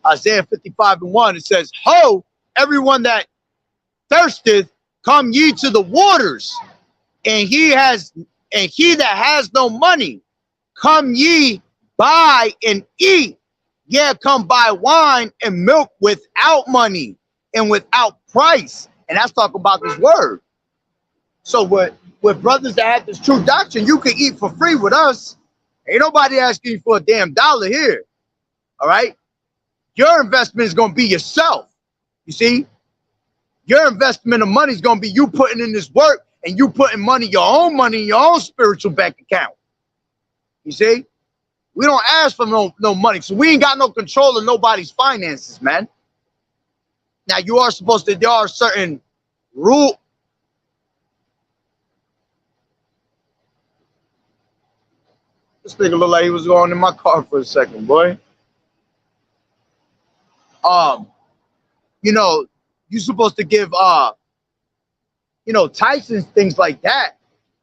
Isaiah 55:1, it says, ho, everyone that thirsteth, come ye to the waters, and he that has no money, come ye buy and eat. Yeah, come buy wine and milk without money and without price. And that's talking about this word. So with brothers that have this true doctrine, you can eat for free with us. Ain't nobody asking you for a damn dollar here. All right? Your investment is going to be yourself. You see? Your investment of money is going to be you putting in this work and you putting money, your own spiritual bank account. You see? We don't ask for no money. So we ain't got no control of nobody's finances, man. Now, you are supposed to, there are certain rules. This nigga looked like he was going in my car for a second, boy. You know, you're supposed to give, you know, tithes and things like that.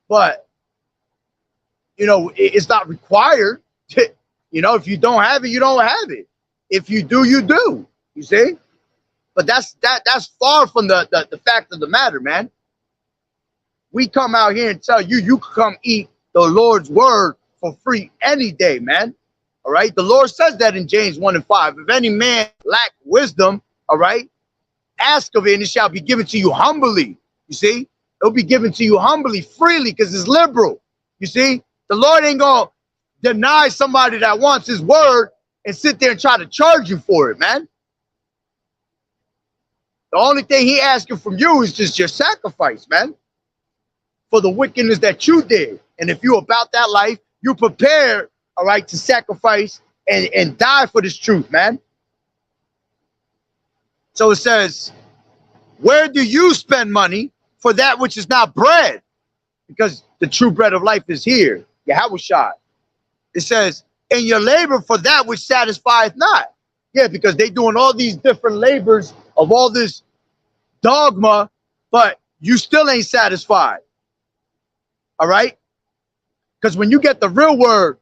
But, you know, it's not required. You know, if you don't have it, you don't have it. If you do, you do. You see? But that's far from the fact of the matter, man. We come out here and tell you, you can come eat the Lord's word for free any day, man. All right. The Lord says that in James 1 and 5. If any man lack wisdom, all right, ask of it and it shall be given to you humbly. You see, it'll be given to you humbly, freely, because it's liberal. You see, the Lord ain't gonna deny somebody that wants his word and sit there and try to charge you for it, man. The only thing he asking from you is just your sacrifice, man, for the wickedness that you did. And if you about that life, you prepared, all right, to sacrifice and die for this truth, man. So it says, where do you spend money for that which is not bread? Because the true bread of life is here, Yahushua. It says, and your labor for that which satisfieth not. Yeah, because they doing all these different labors of all this dogma, but you still ain't satisfied. All right? Because when you get the real word,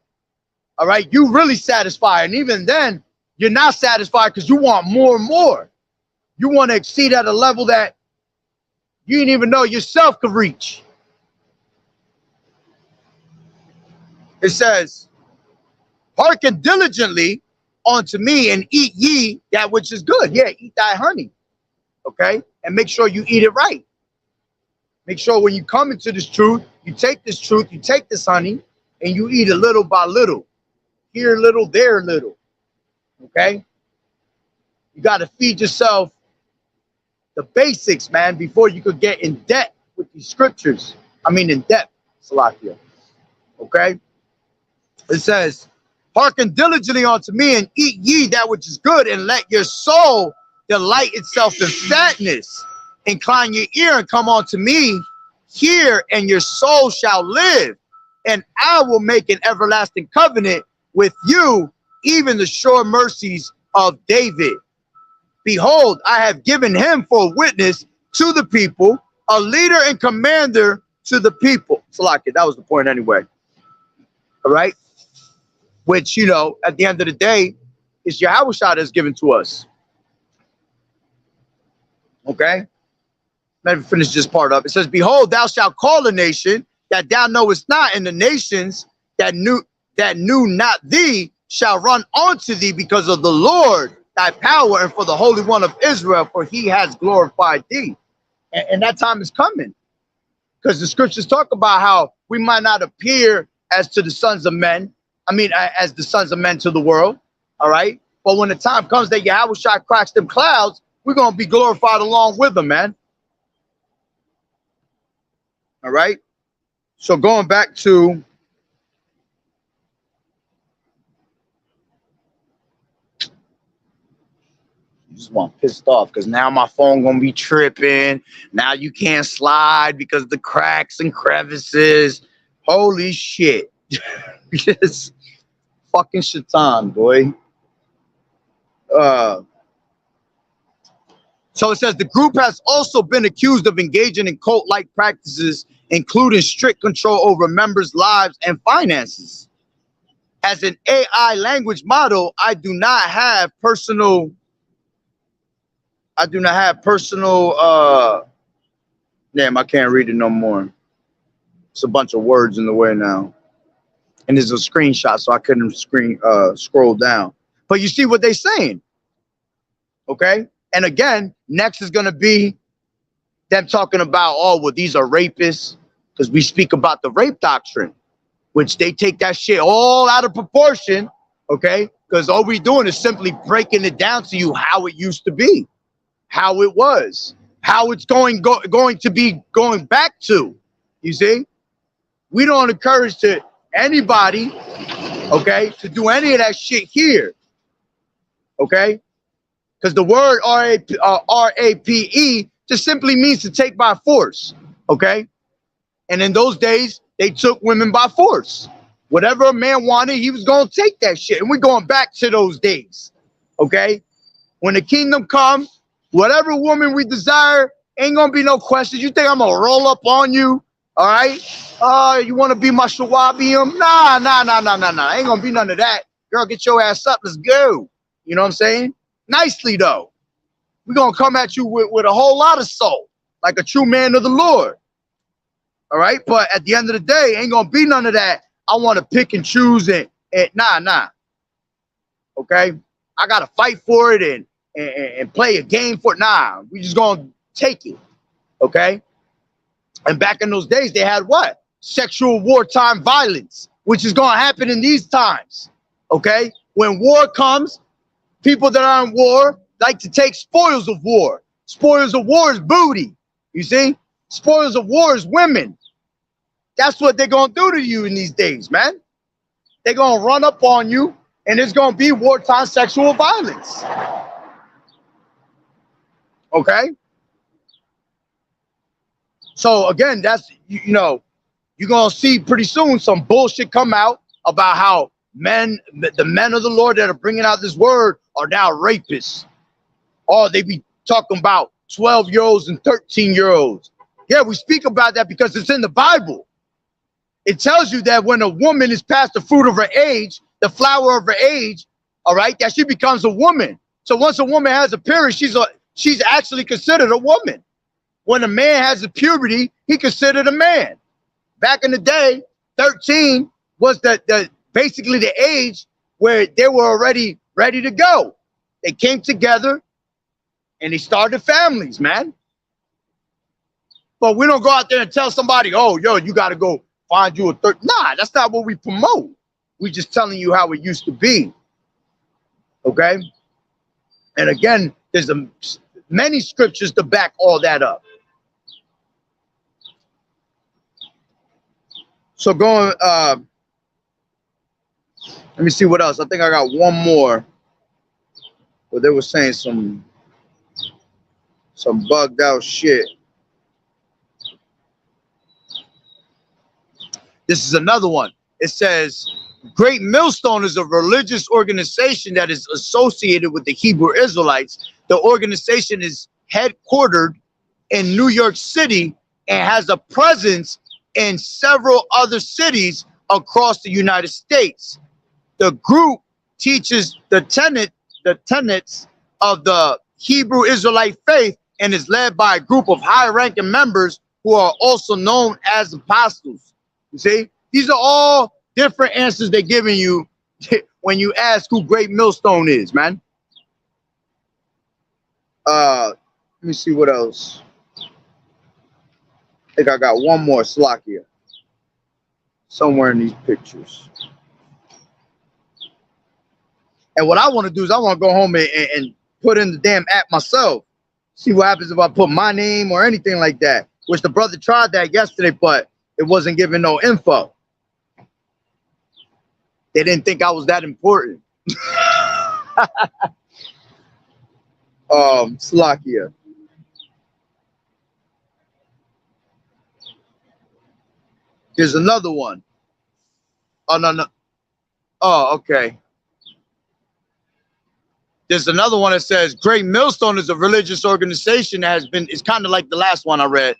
all right, you really satisfied. And even then, you're not satisfied because you want more and more. You want to exceed at a level that you didn't even know yourself could reach. It says, hearken diligently unto me and eat ye that which is good. Yeah, eat thy honey. Okay? And make sure you eat it right. Make sure when you come into this truth, you take this truth, you take this honey, and you eat it little by little. Here a little, there a little. Okay? You got to feed yourself the basics, man, before you could get in debt with these scriptures. I mean, in depth, Salakia. Okay? It says, hearken diligently unto me and eat ye that which is good, and let your soul delight itself in fatness. Incline your ear and come unto me. Hear, and your soul shall live. And I will make an everlasting covenant with you, even the sure mercies of David. Behold, I have given him for a witness to the people, a leader and commander to the people. Salakia, that was the point anyway. All right? Which, you know, at the end of the day, is Yahushua that's given to us. Okay? Let me finish this part up. It says, behold, thou shalt call a nation that thou knowest not, and the nations that knew not thee shall run unto thee because of the Lord thy power, and for the Holy One of Israel, for he has glorified thee. And that time is coming. Because the scriptures talk about how we might not appear as to the sons of men. I mean, as the sons of men to the world. All right. But when the time comes that Yahushua cracks them clouds, we're going to be glorified along with them, man. All right. So going back to just want pissed off because now my phone gonna be tripping. Now you can't slide because of the cracks and crevices. Holy shit. Just fucking shaitan, boy. So it says the group has also been accused of engaging in cult-like practices, including strict control over members' lives and finances. As an AI language model, I do not have personal damn, I can't read it no more. It's a bunch of words in the way now. And there's a screenshot, so I couldn't scroll down. But you see what they're saying. Okay? And again, next is going to be them talking about, oh, well, these are rapists, because we speak about the rape doctrine, which they take that shit all out of proportion, okay? Because all we're doing is simply breaking it down to you how it used to be, how it was, how it's going to be going back to, you see? We don't encourage to anybody, okay, to do any of that shit here, okay? Because the word R-A-P-E just simply means to take by force, okay? And in those days, they took women by force. Whatever a man wanted, he was going to take that shit. And we're going back to those days, okay? When the kingdom comes, whatever woman we desire, ain't going to be no questions. You think I'm going to roll up on you, all right? You want to be my shawabium? Nah. Ain't going to be none of that. Girl, get your ass up. Let's go. You know what I'm saying? Nicely, though. We're going to come at you with a whole lot of soul, like a true man of the Lord. All right. But at the end of the day, ain't going to be none of that. I want to pick and choose and nah. Okay. I got to fight for it and play a game for it. Nah, we just going to take it. Okay. And back in those days, they had what? Sexual wartime violence, which is going to happen in these times. Okay. When war comes, people that are in war like to take spoils of war. Spoils of war is booty. You see? Spoils of war is women. That's what they're going to do to you in these days, man. They're going to run up on you, and it's going to be wartime sexual violence. Okay? So, again, that's, you know, you're going to see pretty soon some bullshit come out about how the men of the Lord that are bringing out this word are now rapists. Or they be talking about 12-year-olds and 13-year-olds. Yeah, we speak about that because it's in the Bible. It tells you that when a woman is past the fruit of her age, the flower of her age, all right, that she becomes a woman. So once a woman has a period, she's actually considered a woman. When a man has a puberty, he considered a man. Back in the day, 13 was the basically the age where they were already ready to go. They came together and they started families, man. But we don't go out there and tell somebody, oh, yo, you got to go find you a third. Nah, that's not what we promote. We just telling you how it used to be. Okay? And again, there's many scriptures to back all that up. So going, let me see what else. I think I got one more. But they were saying some bugged out shit. This is another one. It says, Great Millstone is a religious organization that is associated with the Hebrew Israelites. The organization is headquartered in New York City and has a presence in several other cities across the United States. The group teaches the tenets of the Hebrew Israelite faith and is led by a group of high-ranking members who are also known as apostles. You see, these are all different answers they're giving you when you ask who Great Millstone is, man. Let me see what else. I think I got one more Slakia somewhere in these pictures. And what I want to do is I want to go home and put in the damn app myself. See what happens if I put my name or anything like that. Which the brother tried that yesterday, but it wasn't giving no info. They didn't think I was that important. Slakia. Here's another one. Oh, no. Oh, okay. There's another one that says Great Millstone is a religious organization that it's kind of like the last one I read.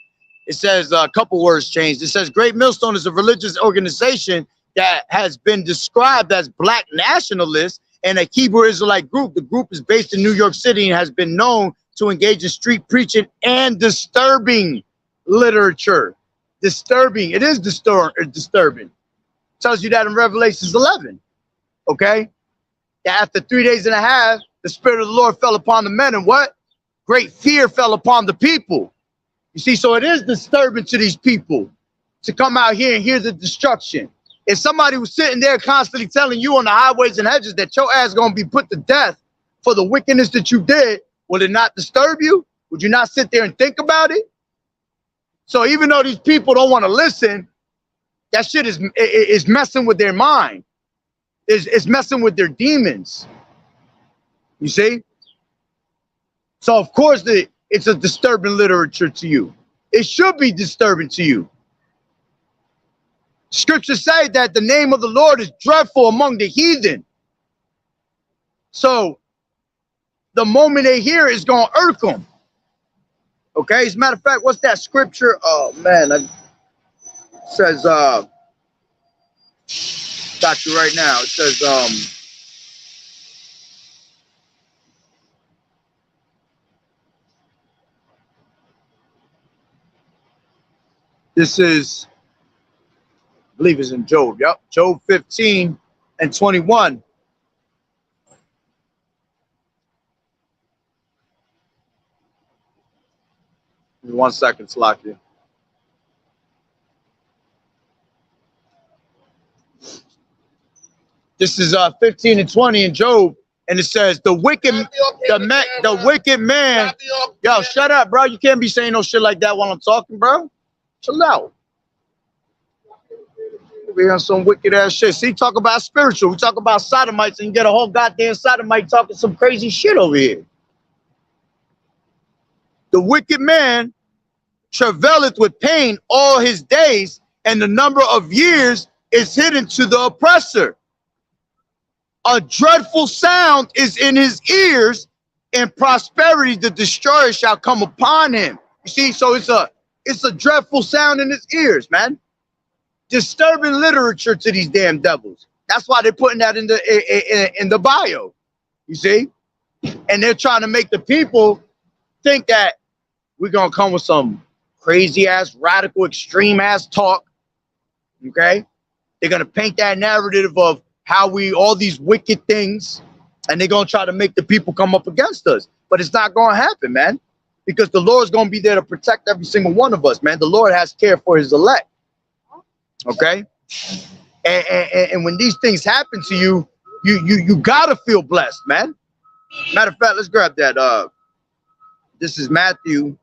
It says a couple words changed. It says Great Millstone is a religious organization that has been described as black nationalist and a Hebrew Israelite group. The group is based in New York City and has been known to engage in street preaching and disturbing literature. Disturbing. It is disturbing. It tells you that in Revelations 11. Okay? That after 3 days and a half, the Spirit of the Lord fell upon the men, and what? Great fear fell upon the people. You see, so it is disturbing to these people to come out here and hear the destruction. If somebody was sitting there constantly telling you on the highways and hedges that your ass is going to be put to death for the wickedness that you did, would it not disturb you? Would you not sit there and think about it? So even though these people don't want to listen, that shit is messing with their mind. It's messing with their demons. You see? So of course it's a disturbing literature to you. It should be disturbing to you. Scriptures say that the name of the Lord is dreadful among the heathen. So the moment they hear it, it's going to irk them. Okay? As a matter of fact, what's that scripture? Oh, man. It says, got you right now. It says, This is, I believe it's in Job. Yep. Job 15 and 21. Give me 1 second, Slakia. This is 15 and 20 in Job, and it says the wicked man. Yo, shut up, bro. You can't be saying no shit like that while I'm talking, bro. Chill out. We on some wicked ass shit. See, talk about spiritual. We talk about sodomites, and you get a whole goddamn sodomite talking some crazy shit over here. The wicked man travaileth with pain all his days, and the number of years is hidden to the oppressor. A dreadful sound is in his ears, and prosperity the destroyer shall come upon him. You see, so it's a dreadful sound in his ears, man. Disturbing literature to these damn devils. That's why they're putting that in the bio. You see, and they're trying to make the people think that we're gonna come with some crazy ass, radical, extreme ass talk. Okay, they're gonna paint that narrative of how we all these wicked things, and they're gonna try to make the people come up against us. But it's not gonna happen, man, because the Lord's gonna be there to protect every single one of us, man. The Lord has care for his elect. Okay, and when these things happen to you, you gotta feel blessed, man. Matter of fact, let's grab that. This is Matthew.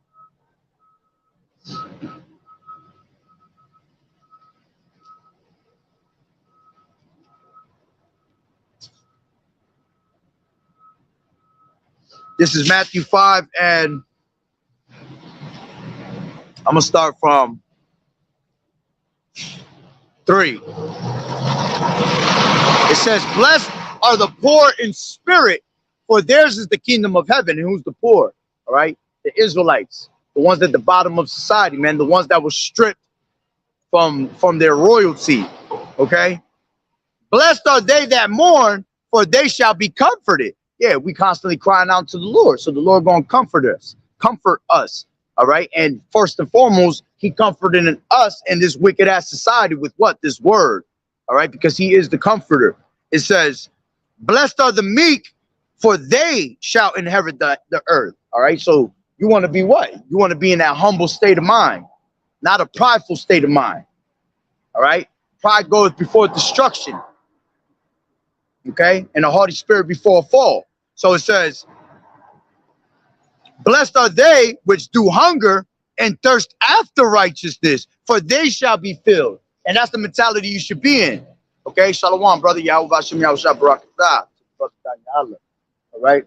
This is Matthew 5, and I'm gonna start from 3. It says, blessed are the poor in spirit, for theirs is the kingdom of heaven. And who's the poor? All right, the Israelites, the ones at the bottom of society, man, the ones that were stripped from their royalty. Okay, blessed are they that mourn, for they shall be comforted. Yeah, we constantly crying out to the Lord, so the Lord gonna comfort us. All right, and first and foremost, he comforted us in this wicked ass society with what? This word. All right, because he is the comforter. It says, blessed are the meek, for they shall inherit the earth. All right, so you want to be what? You want to be in that humble state of mind, not a prideful state of mind. All right, pride goes before destruction. Okay, and a haughty spirit before a fall. So it says, blessed are they which do hunger and thirst after righteousness, for they shall be filled. And that's the mentality you should be in. Okay, Shalom, brother. Yahweh Bashem Yahushua Barakatah. All right.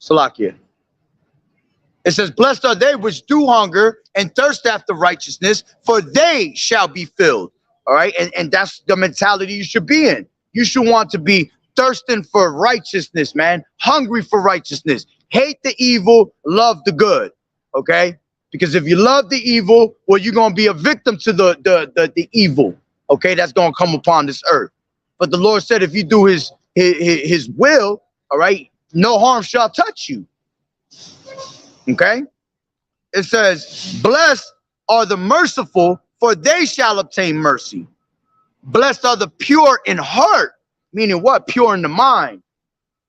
Salakia. It says, blessed are they which do hunger and thirst after righteousness, for they shall be filled. All right, and that's the mentality you should be in. You should want to be thirsting for righteousness, man. Hungry for righteousness. Hate the evil, love the good. Okay, because if you love the evil, well, you're gonna be a victim to the evil. Okay, that's gonna come upon this earth. But the Lord said, if you do his will, all right, no harm shall touch you. Okay, it says, blessed are the merciful, for they shall obtain mercy. Blessed are the pure in heart, meaning what? Pure in the mind.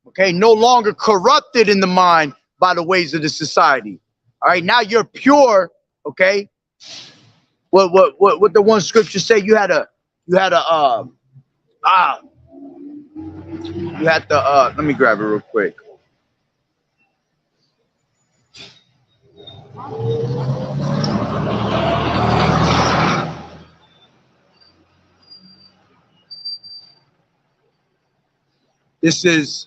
Okay, no longer corrupted in the mind by the ways of the society. All right, now you're pure. Okay, what the one scripture say? You had to let me grab it real quick. This is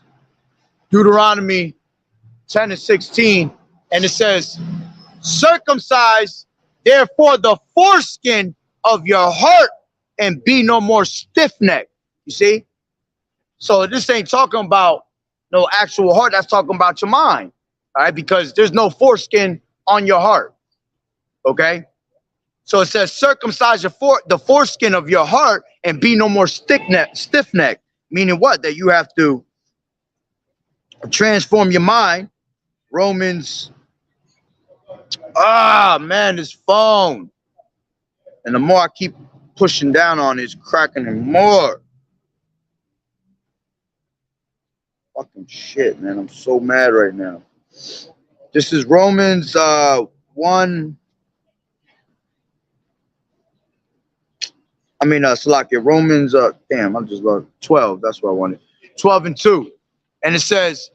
Deuteronomy 10 and 16, and it says, circumcise therefore the foreskin of your heart and be no more stiff-necked. You see? So this ain't talking about no actual heart, that's talking about your mind. All right, because there's no foreskin on your heart. Okay? So it says, circumcise the foreskin of your heart and be no more stiff-necked. Meaning what? That you have to transform your mind. Romans Ah, man, this phone. And the more I keep pushing down on it, it's cracking it more. Fucking shit, man. I'm so mad right now. This is Romans 1. Salakia, Romans, damn, I'm just lost. 12. That's what I wanted. 12 and 2. And it says,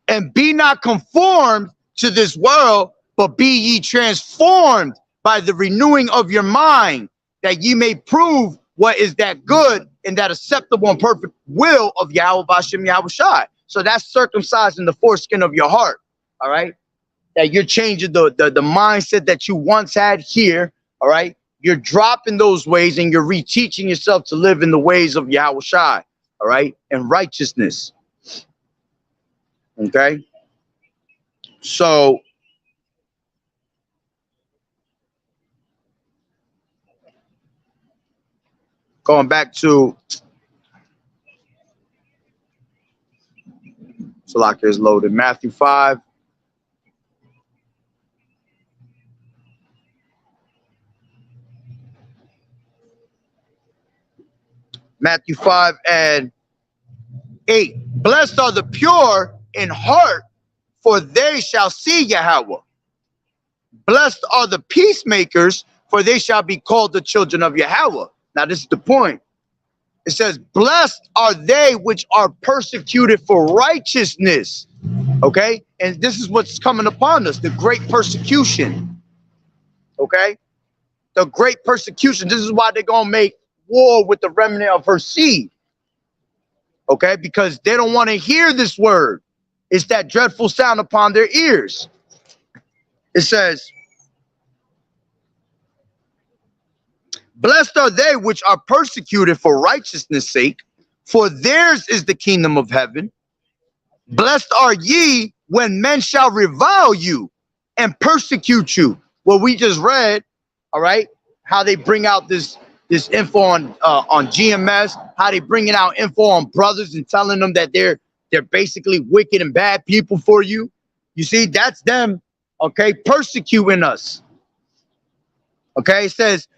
and be not conformed to this world, but be ye transformed by the renewing of your mind, that ye may prove what is that good and that acceptable and perfect will of Yahweh Bashem Yahweh Shai. So that's circumcising the foreskin of your heart. All right. That you're changing the mindset that you once had here. All right. You're dropping those ways and you're reteaching yourself to live in the ways of Yahweh Shai. All right. And righteousness. Okay. So going back to Salaka is loaded. Matthew 5. Matthew 5 and 8. Blessed are the pure in heart, for they shall see Yahweh. Blessed are the peacemakers, for they shall be called the children of Yahweh. Now, this is the point. It says, blessed are they which are persecuted for righteousness. Okay? And this is what's coming upon us, the great persecution. Okay? The great persecution. This is why they're going to make war with the remnant of her seed. Okay? Because they don't want to hear this word. It's that dreadful sound upon their ears. It says, blessed are they which are persecuted for righteousness' sake, for theirs is the kingdom of heaven. Blessed are ye when men shall revile you and persecute you. Well, we just read, all right, how they bring out this info on GMS, how they bringing out info on brothers and telling them that they're basically wicked and bad people for you. You see, that's them, okay, persecuting us. Okay, it says,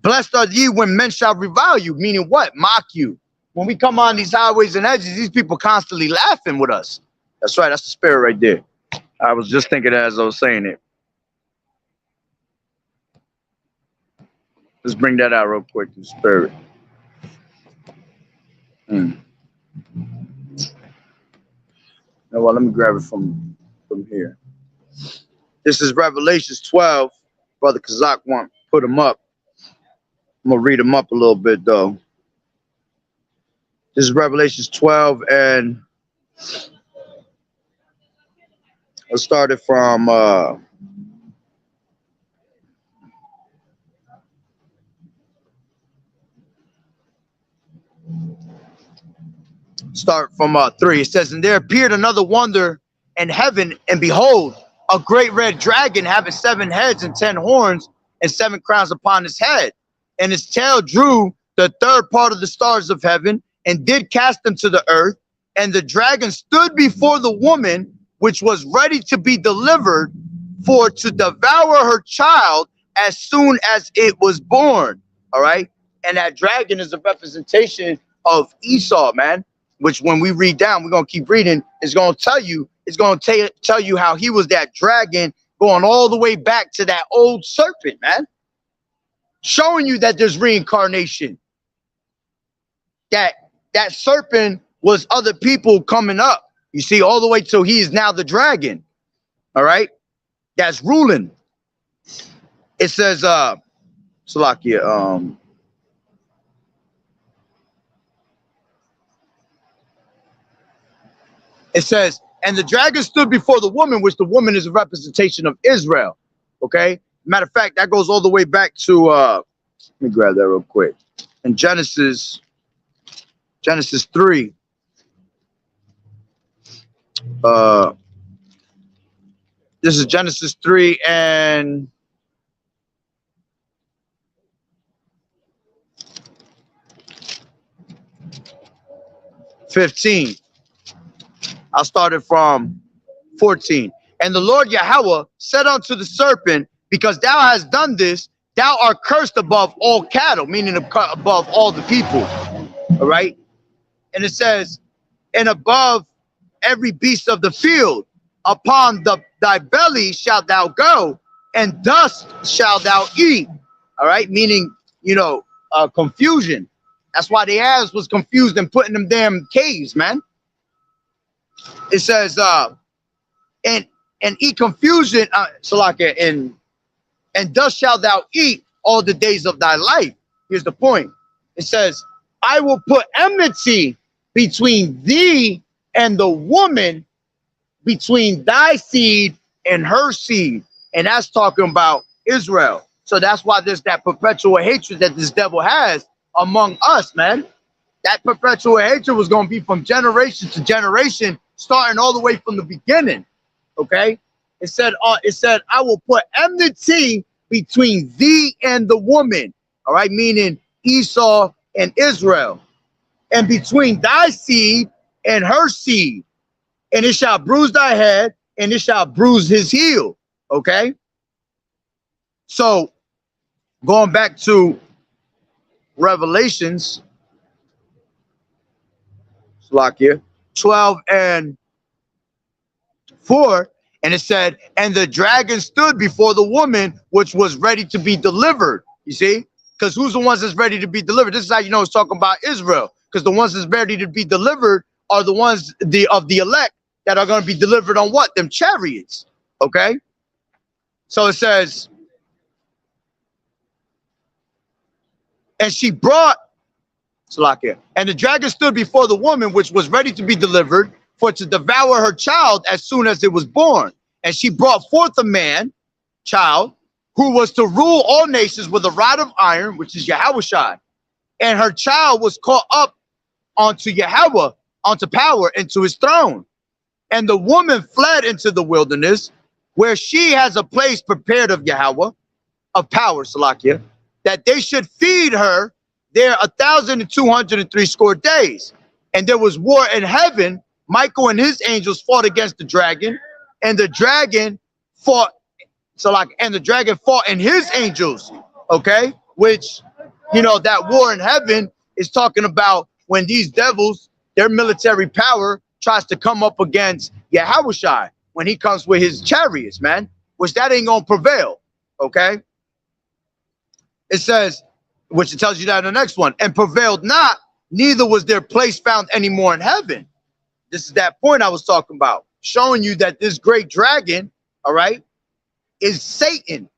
blessed are ye when men shall revile you, meaning what? Mock you. When we come on these highways and edges, these people constantly laughing with us. That's right, that's the spirit right there. I was just thinking that as I was saying it. Let's bring that out real quick, the spirit. You know what, let me grab it from here. This is Revelations 12. Brother Kazak want to put them up. I'm going to read them up a little bit, though. This is Revelations 12, and I started from start from 3. It says, and there appeared another wonder in heaven, and behold, a great red dragon having 7 heads and 10 horns and 7 crowns upon his head. And his tail drew the third part of the stars of heaven and did cast them to the earth. And the dragon stood before the woman, which was ready to be delivered, for to devour her child as soon as it was born. All right. And that dragon is a representation of Esau, man, which when we read down, we're going to keep reading. It's going to tell you, tell you how he was that dragon going all the way back to that old serpent, man. Showing you that there's reincarnation. That serpent was other people coming up. You see, all the way till he is now the dragon. All right? That's ruling. It says, Salakia, it says, and the dragon stood before the woman, which the woman is a representation of Israel. Okay? Matter of fact, that goes all the way back to, let me grab that real quick. In Genesis 3. This is Genesis 3 and 15. I started from 14. And the Lord Yahweh said unto the serpent, because thou hast done this, thou art cursed above all cattle, meaning above all the people. All right. And it says, and above every beast of the field, upon thy belly shalt thou go, and dust shalt thou eat. All right. Meaning, confusion. That's why the ass was confused and put in them damn caves, man. It says, and eat confusion, and dust shalt thou eat all the days of thy life. Here's the point. It says, I will put enmity between thee and the woman, between thy seed and her seed. And that's talking about Israel. So that's why there's that perpetual hatred that this devil has among us, man. That perpetual hatred was going to be from generation to generation, starting all the way from the beginning. Okay, it said, I will put enmity between thee and the woman. All right, meaning Esau and Israel, and between thy seed and her seed, and it shall bruise thy head, and it shall bruise his heel. Okay, so going back to Revelations, lock here, 12 and 4, and it said, and the dragon stood before the woman which was ready to be delivered. You see, because who's the ones that's ready to be delivered? This is how you know it's talking about Israel, because the ones that's ready to be delivered are the ones of the elect that are going to be delivered on what? Them chariots. Okay, so it says, and she brought, and the dragon stood before the woman which was ready to be delivered, for to devour her child as soon as it was born. And she brought forth a man, child, who was to rule all nations with a rod of iron, which is Yahushua. And her child was caught up onto Yahweh, onto power, into his throne. And the woman fled into the wilderness, where she has a place prepared of Yahweh, of power, Salakia, that they should feed her there 1,260 days. And there was war in heaven. Michael and his angels fought against the dragon, and the dragon fought, and the dragon fought and his angels, okay? Which, that war in heaven is talking about when these devils, their military power tries to come up against Yahushua, when he comes with his chariots, man, which that ain't gonna prevail, okay? It says, which it tells you that in the next one, and prevailed not, neither was their place found anymore in heaven. This is that point I was talking about, showing you that this great dragon, all right, is Satan,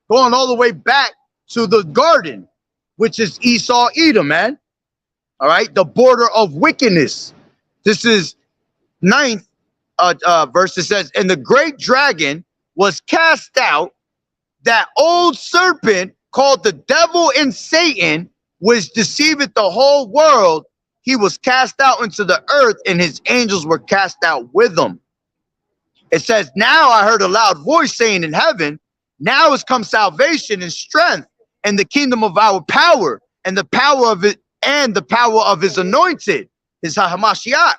going all the way back to the garden, which is Esau, Edom, man. All right, the border of wickedness. This is 9th verse. It says, and the great dragon was cast out, that old serpent called the devil and Satan, which deceiveth the whole world. He was cast out into the earth, and his angels were cast out with him. It says, now I heard a loud voice saying in heaven, now has come salvation and strength and the kingdom of our power, and the power of it, and the power of his anointed, his Hamashiach.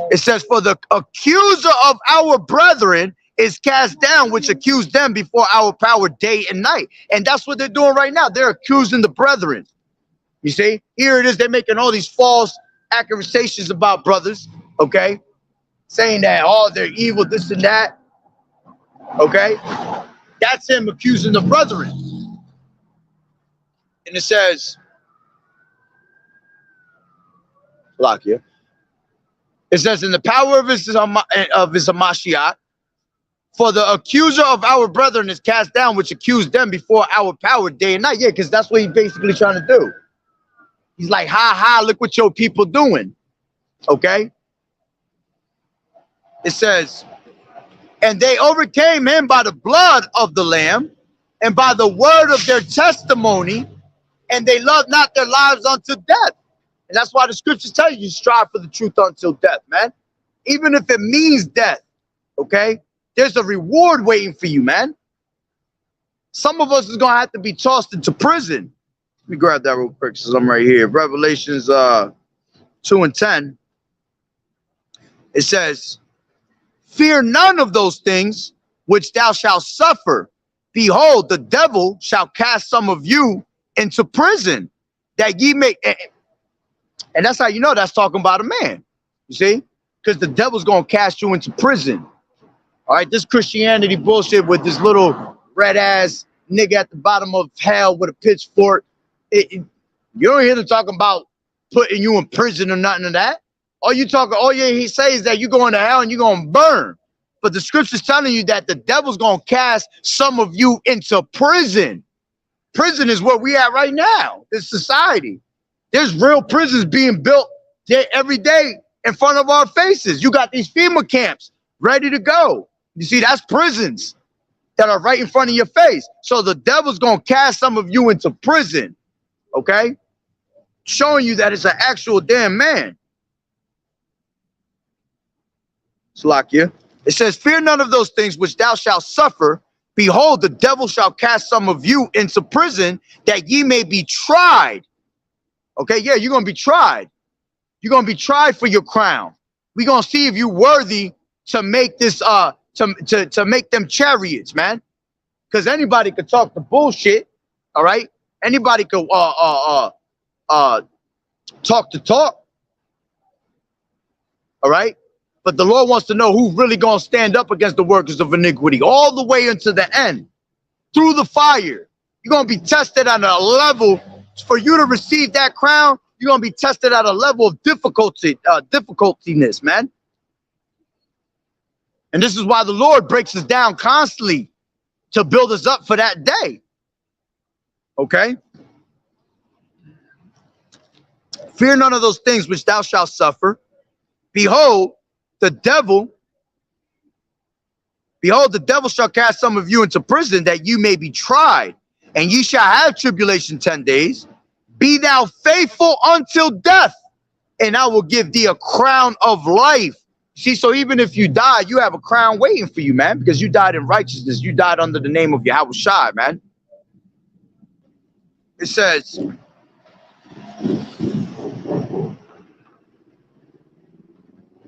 It says, for the accuser of our brethren is cast down, which accused them before our power day and night. And that's what they're doing right now. They're accusing the brethren. You see, here it is. They're making all these false accusations about brothers, okay? Saying that, oh, they're evil, this and that, okay? That's him accusing the brethren. And it says, lock here. It says, in the power of his Hamashiach, for the accuser of our brethren is cast down, which accused them before our power day and night. Yeah, because that's what he's basically trying to do. He's like, ha, ha, look what your people doing. Okay? It says, and they overcame him by the blood of the Lamb and by the word of their testimony, and they loved not their lives unto death. And that's why the scriptures tell you, strive for the truth until death, man. Even if it means death, okay? There's a reward waiting for you, man. Some of us is going to have to be tossed into prison. Let me grab that real quick since I'm right here. Revelations 2 and 10. It says, fear none of those things which thou shalt suffer. Behold, the devil shall cast some of you into prison, that ye may, and that's how you know that's talking about a man, you see, because the devil's going to cast you into prison. All right, this Christianity bullshit with this little red ass nigga at the bottom of hell with a pitchfork. You don't hear them talking about putting you in prison or nothing of that. All he says is that you're going to hell and you're going to burn. But the scripture's telling you that the devil's going to cast some of you into prison. Prison is where we at right now, this society. There's real prisons being built every day in front of our faces. You got these FEMA camps ready to go. You see, that's prisons that are right in front of your face. So the devil's going to cast some of you into prison, okay? Showing you that it's an actual damn man. Slakia. It says, fear none of those things which thou shalt suffer. Behold, the devil shall cast some of you into prison, that ye may be tried. Okay, yeah, you're going to be tried. You're going to be tried for your crown. We're going to see if you're worthy to make this, to make them chariots, man. Because anybody could talk the bullshit, all right? Anybody could talk the talk, all right? But the Lord wants to know who's really going to stand up against the workers of iniquity all the way into the end, through the fire. You're going to be tested at a level. For you to receive that crown, you're going to be tested at a level of difficultiness, man. And this is why the Lord breaks us down constantly to build us up for that day. Okay? Fear none of those things which thou shalt suffer. Behold, the devil shall cast some of you into prison, that you may be tried, and ye shall have tribulation 10 days. Be thou faithful until death, and I will give thee a crown of life. See, so even if you die, you have a crown waiting for you, man, because you died in righteousness. You died under the name of Yahweh Shai, man. It says,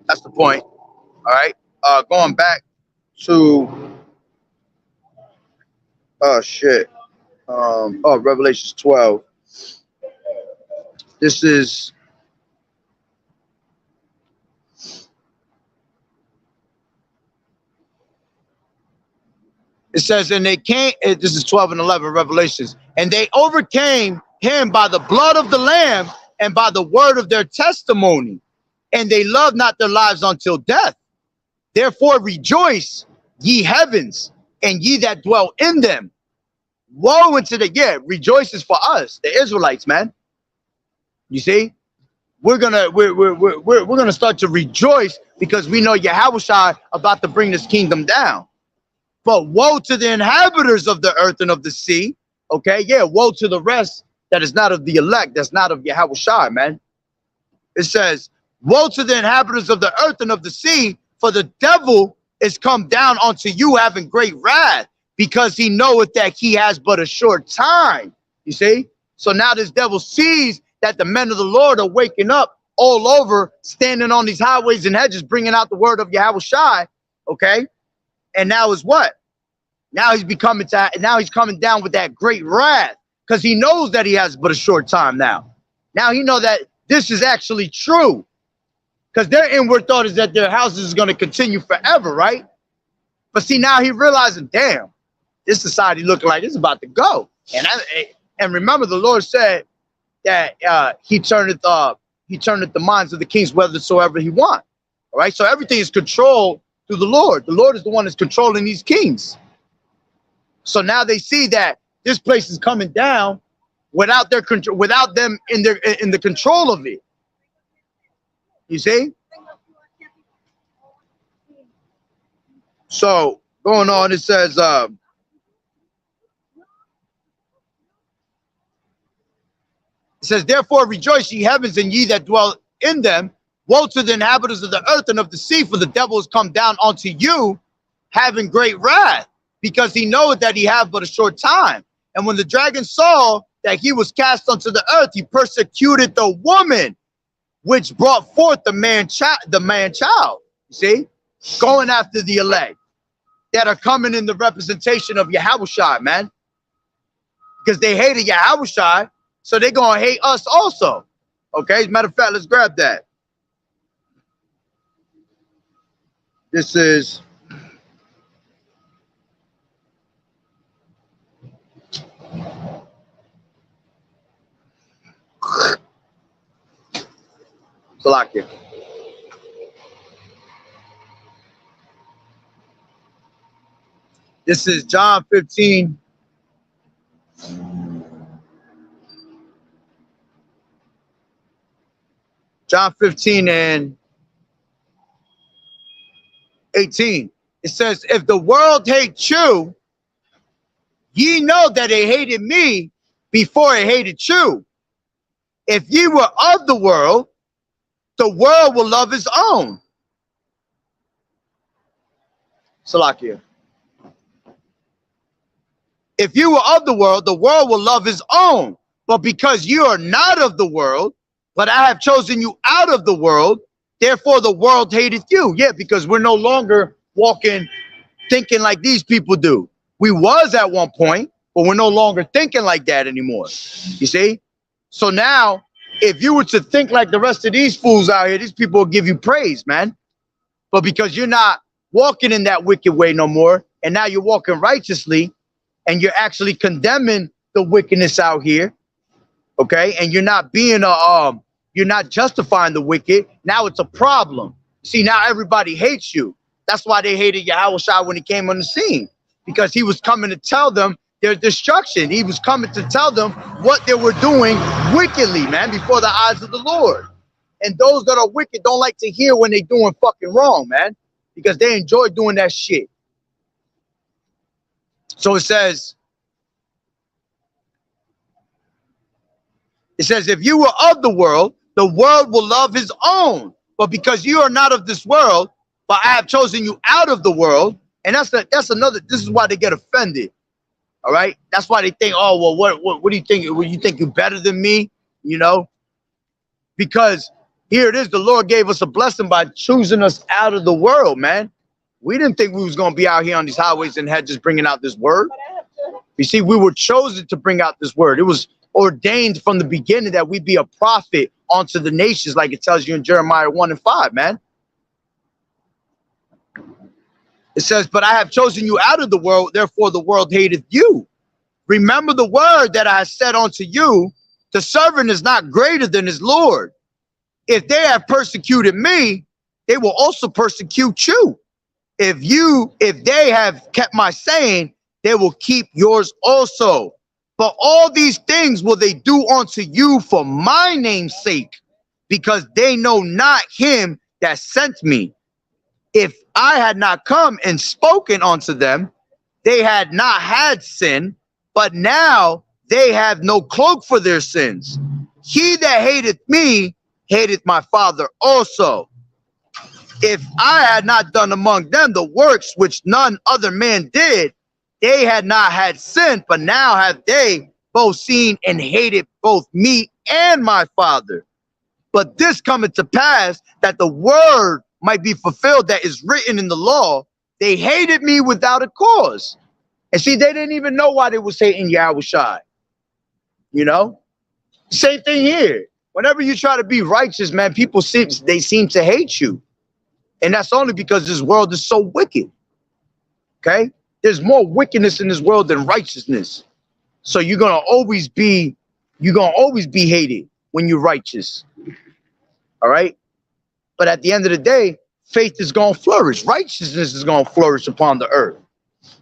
that's the point. All right. Going back to, Revelations 12. This is, it says, and they came, this is 12 and 11, Revelations, and they overcame him by the blood of the Lamb and by the word of their testimony, and they loved not their lives until death. Therefore rejoice, ye heavens, and ye that dwell in them. Woe unto the, rejoice is for us, the Israelites, man. You see, we're gonna start to rejoice because we know Yahushua about to bring this kingdom down. But woe to the inhabitants of the earth and of the sea. Okay, woe to the rest that is not of the elect, that's not of Yahushua, man. It says, woe to the inhabitants of the earth and of the sea, for the devil is come down unto you having great wrath, because he knoweth that he has but a short time. You see, so now this devil sees that the men of the Lord are waking up all over, standing on these highways and hedges, bringing out the word of Yahushua. Okay, and now is what? Now he's coming down with that great wrath, because he knows that he has but a short time now. Now he knows that this is actually true, because their inward thought is that their house is going to continue forever, right? But see, now he realizing, damn, this society looking like it's about to go. And remember, the Lord said that he turneth the minds of the kings whithersoever he want. All right, so everything is controlled through the Lord. The Lord is the one that's controlling these kings. So now they see that this place is coming down without their control, without them in the control of it. You see? So going on, it says, therefore rejoice, ye heavens, and ye that dwell in them. Woe to the inhabitants of the earth and of the sea, for the devil has come down unto you, having great wrath, because he knoweth that he have but a short time. And when the dragon saw that he was cast unto the earth, he persecuted the woman which brought forth the man child. You see? going after the elect that are coming in the representation of Yahushua, man. Because they hated Yahushua, so they're going to hate us also. Okay, as a matter of fact, let's grab that. This is Salakia. This is John 15. John 15 and 18. It says, if the world hates you, ye know that it hated me before it hated you. If ye were of the world will love his own. Salakia. If you were of the world will love his own. But because you are not of the world, but I have chosen you out of the world, therefore the world hateth you. Yeah, because we're no longer walking, thinking like these people do. We was at one point, but we're no longer thinking like that anymore. You see? So now, if you were to think like the rest of these fools out here, these people will give you praise, man. But because you're not walking in that wicked way no more, and now you're walking righteously, and you're actually condemning the wickedness out here, okay? And you're not being you're not justifying the wicked. Now it's a problem. See, now everybody hates you. That's why they hated Yahushua when he came on the scene, because he was coming to tell them their destruction. He was coming to tell them what they were doing wickedly, man, before the eyes of the Lord. And those that are wicked don't like to hear when they're doing fucking wrong, man, because they enjoy doing that shit. So it says, if you were of the world will love his own. But because you are not of this world, but I have chosen you out of the world. And that's another, this is why they get offended. All right. That's why they think, oh, well, what do you think? Well, you think you're better than me? You know, because here it is. The Lord gave us a blessing by choosing us out of the world, man. We didn't think we was going to be out here on these highways and hedges bringing out this word. You see, we were chosen to bring out this word. It was ordained from the beginning that we be a prophet unto the nations, like it tells you in Jeremiah 1:5, man. It says, but I have chosen you out of the world, therefore the world hateth you. Remember the word that I said unto you, the servant is not greater than his Lord. If they have persecuted me, they will also persecute you. If they have kept my saying, they will keep yours also. But all these things will they do unto you for my name's sake, because they know not him that sent me. If I had not come and spoken unto them, they had not had sin, but now they have no cloak for their sins. He that hateth me, hateth my Father also. If I had not done among them the works which none other man did, they had not had sin, but now have they both seen and hated both me and my Father. But this cometh to pass, that the word might be fulfilled that is written in the law. They hated me without a cause. And see, they didn't even know why they was hating Yahushua. You know? Same thing here. Whenever you try to be righteous, man, people seem to hate you. And that's only because this world is so wicked. Okay? There's more wickedness in this world than righteousness. So you're gonna always be hated when you're righteous. All right? But at the end of the day, faith is gonna flourish. Righteousness is gonna flourish upon the earth.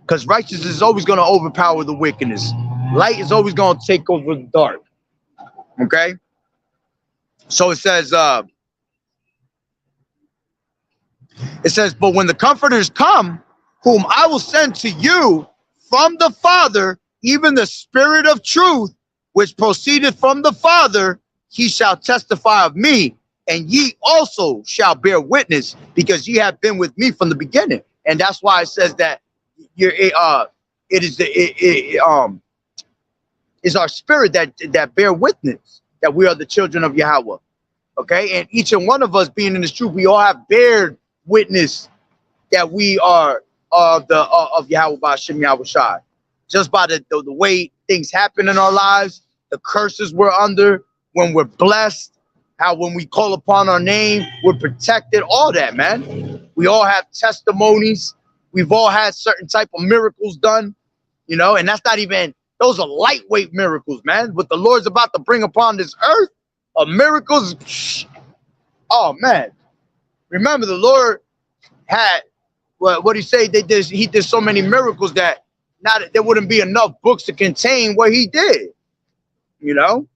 Because righteousness is always gonna overpower the wickedness. Light is always gonna take over the dark. Okay? So it says, but when the comforters come, whom I will send to you from the Father, even the Spirit of truth, which proceedeth from the Father, he shall testify of me, and ye also shall bear witness, because ye have been with me from the beginning. And that's why it says that is our spirit that bear witness that we are the children of Yahweh. Okay, and each and one of us being in this truth, we all have bared witness that we are of Yahweh Ba'Shem Yahweh Shai. Just by the way things happen in our lives, the curses we're under, when we're blessed, how when we call upon our name, we're protected, all that, man. We all have testimonies. We've all had certain type of miracles done, you know, and that's not even, those are lightweight miracles, man. What the Lord's about to bring upon this earth of miracles, oh, man. Remember, the Lord had, what he say, he did so many miracles that now there wouldn't be enough books to contain what he did, you know?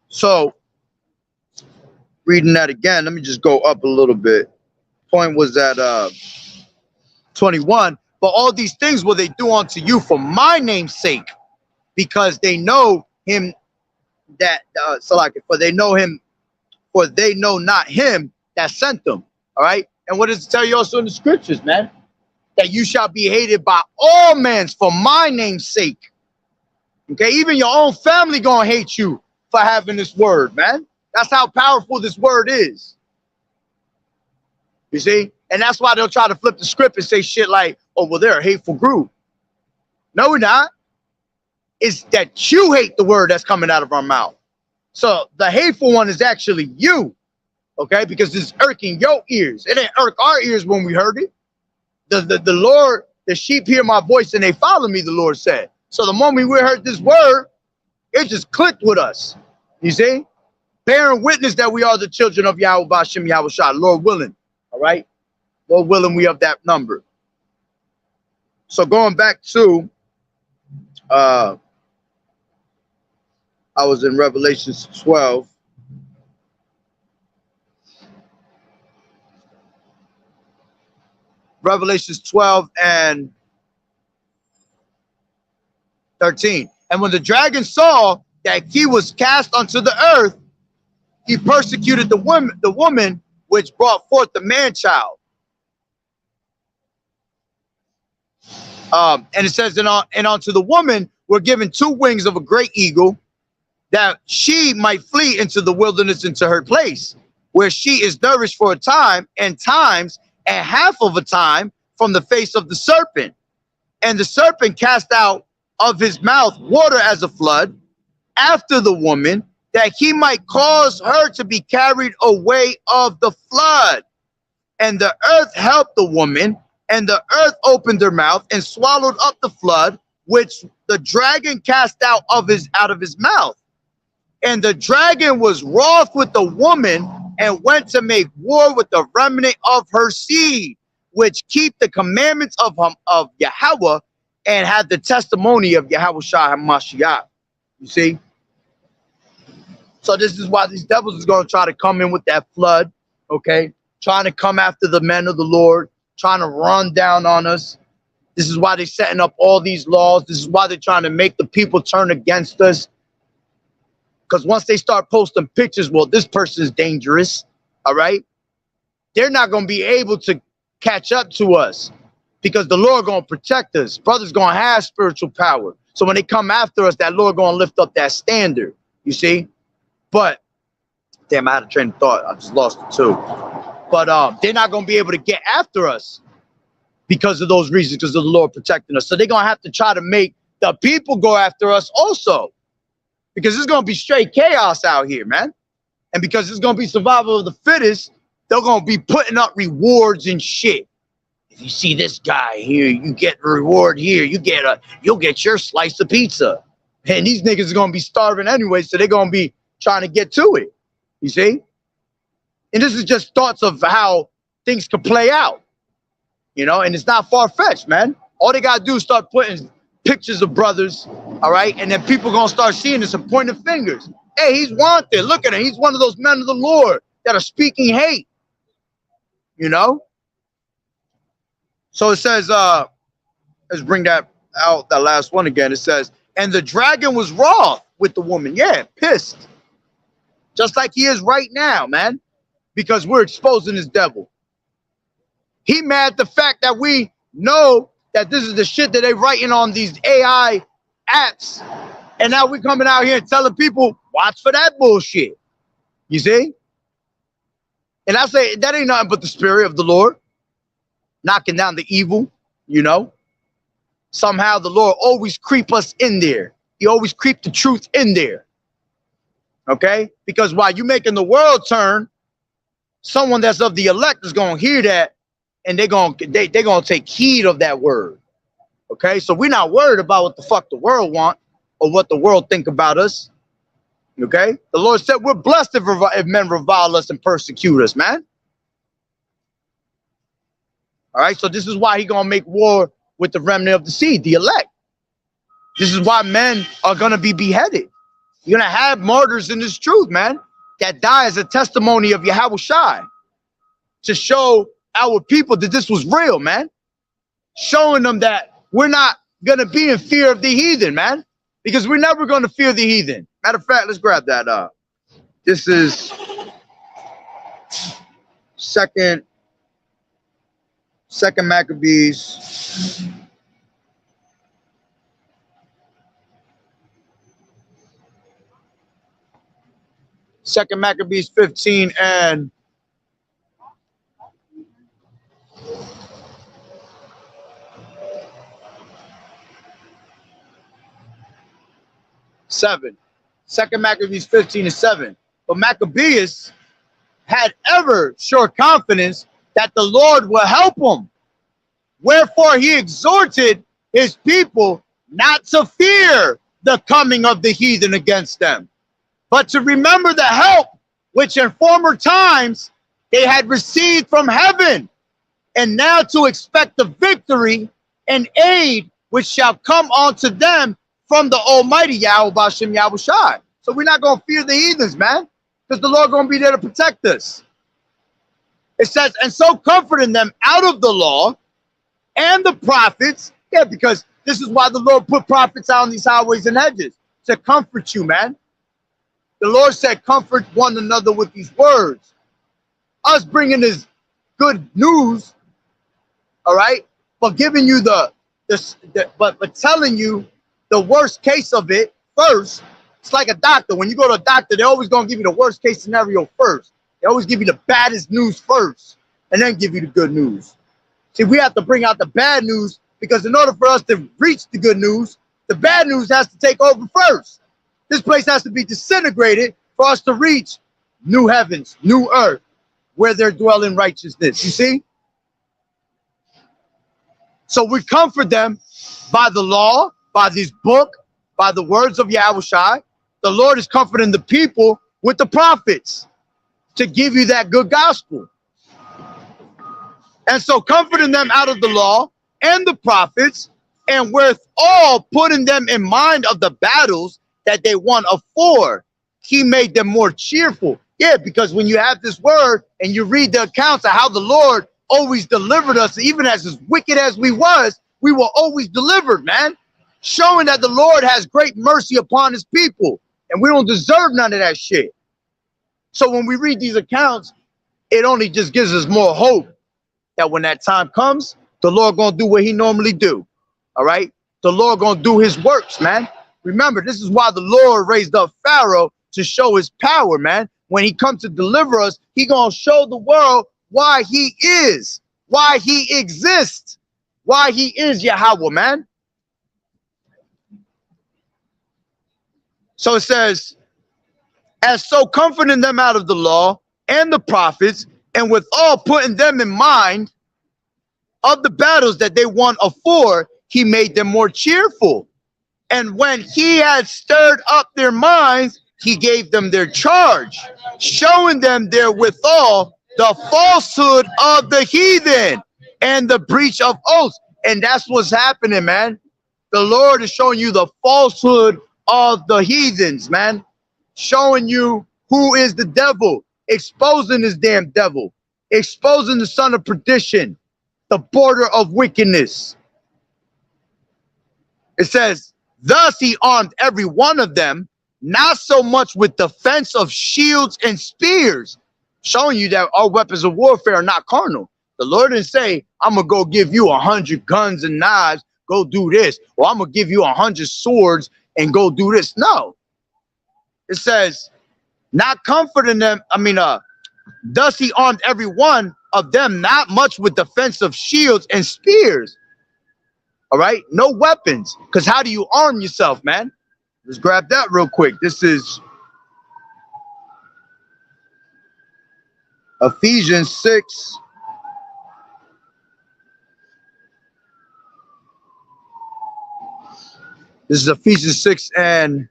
So, reading that again, let me just go up a little bit. Point was at 21. But all these things will they do unto you for my name's sake, because they know him that, for they know him, for they know not him that sent them. All right? And what does it tell you also in the scriptures, man? That you shall be hated by all men for my name's sake. Okay? Even your own family gonna hate you for having this word, man. That's how powerful this word is. You see? And that's why they'll try to flip the script and say shit like, oh, well, they're a hateful group. No, we're not. It's that you hate the word that's coming out of our mouth. So the hateful one is actually you. Okay? Because it's irking your ears. It didn't irk our ears when we heard it. The Lord, the sheep hear my voice and they follow me, the Lord said. So the moment we heard this word, it just clicked with us. You see? Bearing witness that we are the children of Yahweh Ba'Shem Yahweh Shai, Lord willing. All right? Lord willing, we have that number. So going back to, I was in Revelations 12. Revelations 12 and 13. And when the dragon saw that he was cast unto the earth, he persecuted the woman which brought forth the man-child. And it says, and unto the woman were given 2 wings of a great eagle, that she might flee into the wilderness, into her place, where she is nourished for a time, and times, and half of a time, from the face of the serpent. And the serpent cast out of his mouth water as a flood after the woman, that he might cause her to be carried away of the flood. And the earth helped the woman, and the earth opened her mouth and swallowed up the flood, which the dragon cast out of his mouth. And the dragon was wroth with the woman, and went to make war with the remnant of her seed, which keep the commandments of Yahweh, and had the testimony of Yahweh Shai HaMashiach. You see? So this is why these devils is going to try to come in with that flood, okay? Trying to come after the men of the Lord, trying to run down on us. This is why they're setting up all these laws. This is why they're trying to make the people turn against us. Because once they start posting pictures, well, this person is dangerous, all right? They're not going to be able to catch up to us, because the Lord going to protect us. Brothers going to have spiritual power. So when they come after us, that Lord going to lift up that standard, you see? But, damn, I had a train of thought. I just lost it too. But they're not going to be able to get after us because of those reasons, because of the Lord protecting us. So they're going to have to try to make the people go after us also, because it's going to be straight chaos out here, man. And because it's going to be survival of the fittest, they're going to be putting up rewards and shit. If you see this guy here, you get a reward here. You'll get your slice of pizza. And these niggas are going to be starving anyway, so they're going to be trying to get to it. You see? And this is just thoughts of how things could play out. You know, and it's not far-fetched, man. All they got to do is start putting pictures of brothers, all right? And then people going to start seeing this and pointing fingers. Hey, he's wanted. Look at him. He's one of those men of the Lord that are speaking hate. You know? So it says, let's bring that out, that last one again. It says, and the dragon was wroth with the woman. Yeah, pissed. Just like he is right now, man. Because we're exposing this devil. He mad the fact that we know that this is the shit that they writing on these AI apps. And now we're coming out here and telling people, watch for that bullshit. You see? And I say that ain't nothing but the spirit of the Lord knocking down the evil, you know. Somehow the Lord always creep us in there. He always creep the truth in there. Okay? Because while you making the world turn, someone that's of the elect is going to hear that, and they're going to take heed of that word. Okay? So we're not worried about what the fuck the world want or what the world think about us. Okay? The Lord said we're blessed if men revile us and persecute us, man. All right? So this is why he going to make war with the remnant of the seed, the elect. This is why men are going to be beheaded. You're going to have martyrs in this truth, man, that die as a testimony of Yahweh Shai to show our people that this was real, man. Showing them that we're not going to be in fear of the heathen, man, because we're never going to fear the heathen. Matter of fact, let's grab that up. This is second Maccabees. Second Maccabees 15 and 7. Second Maccabees 15 and 7. But Maccabeus had ever sure confidence that the Lord will help him. Wherefore he exhorted his people not to fear the coming of the heathen against them, but to remember the help which in former times they had received from heaven, and now to expect the victory and aid which shall come unto them from the Almighty Yahweh Bashem Yahweh Shai. So we're not going to fear the heathens, man, because the Lord going to be there to protect us. It says, and so comforting them out of the law and the prophets. Yeah, because this is why the Lord put prophets out on these highways and hedges, to comfort you, man. The Lord said, comfort one another with these words. Us bringing this good news, all right, but giving you but telling you the worst case of it first. It's like a doctor. When you go to a doctor, they're always going to give you the worst case scenario first. They always give you the baddest news first and then give you the good news. See, we have to bring out the bad news, because in order for us to reach the good news, the bad news has to take over first. This place has to be disintegrated for us to reach new heavens, new earth, where they're dwelling righteousness. You see? So we comfort them by the law, by this book, by the words of Yahweh Shai. The Lord is comforting the people with the prophets to give you that good gospel. And so comforting them out of the law and the prophets, and withal putting them in mind of the battles that they won afore, he made them more cheerful. Yeah, because when you have this word and you read the accounts of how the Lord always delivered us, even as wicked as we were always delivered, man. Showing that the Lord has great mercy upon his people, and we don't deserve none of that shit. So when we read these accounts, it only just gives us more hope that when that time comes, the Lord gonna do what he normally do. All right? The Lord gonna do his works, man. Remember, this is why the Lord raised up Pharaoh, to show his power, man. When he comes to deliver us, he gonna show the world why he is, why he exists, why he is Yahweh, man. So it says, as so comforting them out of the law and the prophets, and withal putting them in mind of the battles that they won afore, he made them more cheerful. And when he had stirred up their minds, he gave them their charge, showing them therewithal the falsehood of the heathen and the breach of oaths. And that's what's happening, man. The Lord is showing you the falsehood of the heathens, man. Showing you who is the devil, exposing this damn devil, exposing the son of perdition, the border of wickedness. It says, thus he armed every one of them, not so much with defense of shields and spears, showing you that our weapons of warfare are not carnal. The Lord didn't say, I'm going to go give you 100 guns and knives, go do this, or I'm going to give you 100 swords and go do this. No. It says, not comforting them, Thus he armed every one of them not much with defensive shields and spears. All right, no weapons. Because how do you arm yourself, man? Let's grab that real quick. This is Ephesians 6. This is Ephesians 6 and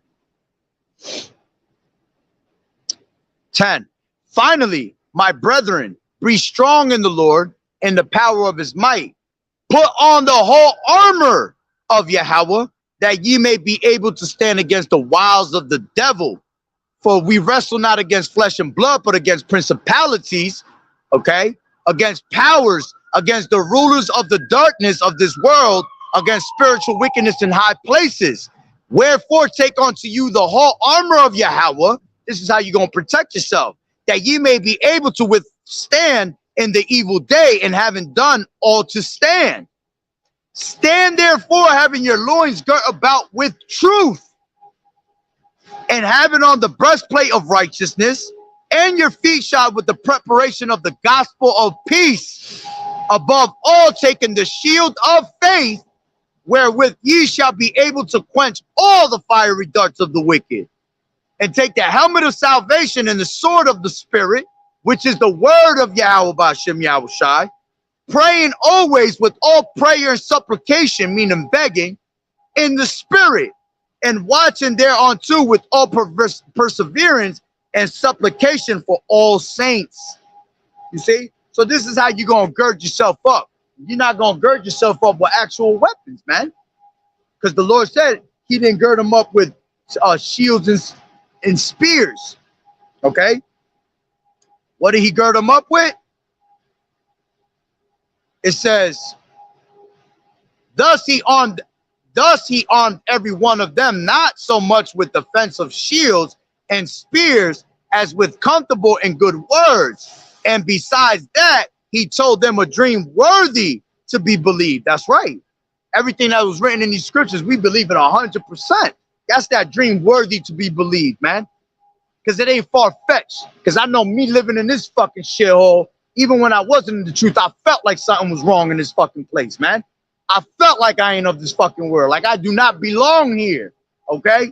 10. Finally, my brethren, be strong in the Lord and the power of his might. Put on the whole armor of Yahweh, that ye may be able to stand against the wiles of the devil. For we wrestle not against flesh and blood, but against principalities, okay, against powers, against the rulers of the darkness of this world, against spiritual wickedness in high places. Wherefore take unto you the whole armor of Yahweh. This is how you're going to protect yourself, that ye may be able to withstand in the evil day, and having done all to stand. Stand therefore, having your loins girt about with truth, and having on the breastplate of righteousness, and your feet shod with the preparation of the gospel of peace. Above all, taking the shield of faith, wherewith ye shall be able to quench all the fiery darts of the wicked. And take the helmet of salvation and the sword of the Spirit, which is the word of Yahweh B'Shem Yahushai, praying always with all prayer and supplication, meaning begging, in the Spirit, and watching thereunto with all perseverance and supplication for all saints. You see? So this is how you're going to gird yourself up. You're not going to gird yourself up with actual weapons, man. Because the Lord said he didn't gird them up with shields and spears. Okay? What did he gird them up with? It says, thus he armed every one of them, not so much with defensive shields and spears, as with comfortable and good words. And besides that, he told them a dream worthy to be believed. That's right. Everything that was written in these scriptures, we believe it 100%. That's that dream worthy to be believed, man. Because it ain't far-fetched. Because I know me living in this fucking shithole, even when I wasn't in the truth, I felt like something was wrong in this fucking place, man. I felt like I ain't of this fucking world. Like I do not belong here, okay?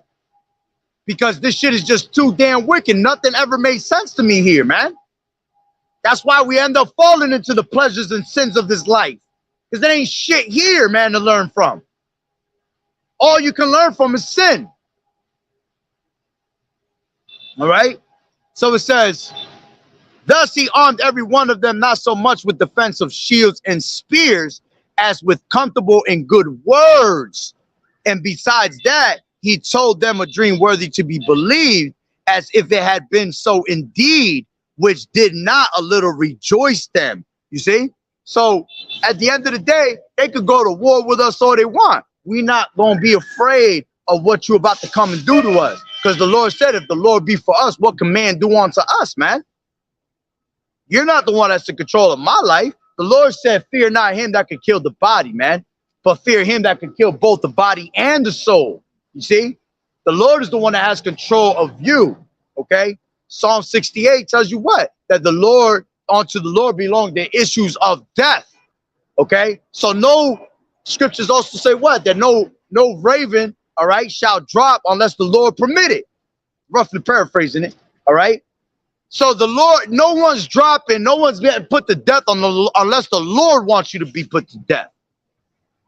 Because this shit is just too damn wicked. Nothing ever made sense to me here, man. That's why we end up falling into the pleasures and sins of this life. Because there ain't shit here, man, to learn from. All you can learn from is sin. All right? So it says, thus he armed every one of them, not so much with defense of shields and spears, as with comfortable and good words. And besides that, he told them a dream worthy to be believed, as if it had been so indeed, which did not a little rejoice them. You see? So at the end of the day, they could go to war with us all they want. We're not going to be afraid of what you're about to come and do to us. Because the Lord said, if the Lord be for us, what can man do unto us, man? You're not the one that's in control of my life. The Lord said, fear not him that can kill the body, man, but fear him that can kill both the body and the soul. You see? The Lord is the one that has control of you, okay? Psalm 68 tells you what? That the Lord, unto the Lord belong the issues of death, okay? So no, scriptures also say what? That no raven, all right, shall drop unless the Lord permit it. Roughly paraphrasing it, all right? So the Lord, no one's dropping, no one's getting put to death unless the Lord wants you to be put to death,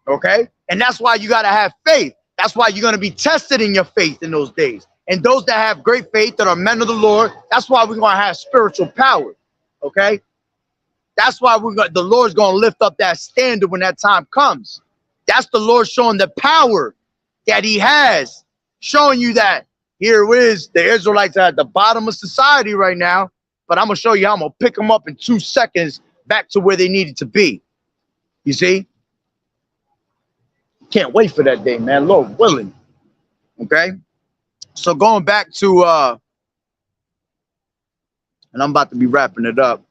okay? And that's why you got to have faith. That's why you're going to be tested in your faith in those days. And those that have great faith, that are men of the Lord, that's why we're going to have spiritual power, okay? That's why the Lord's going to lift up that standard when that time comes. That's the Lord showing the power that he has, showing you that here it is, the Israelites are at the bottom of society right now, but I'm going to show you how I'm going to pick them up in 2 seconds back to where they needed to be. You see? Can't wait for that day, man. Lord willing. Okay? So going back to, and I'm about to be wrapping it up.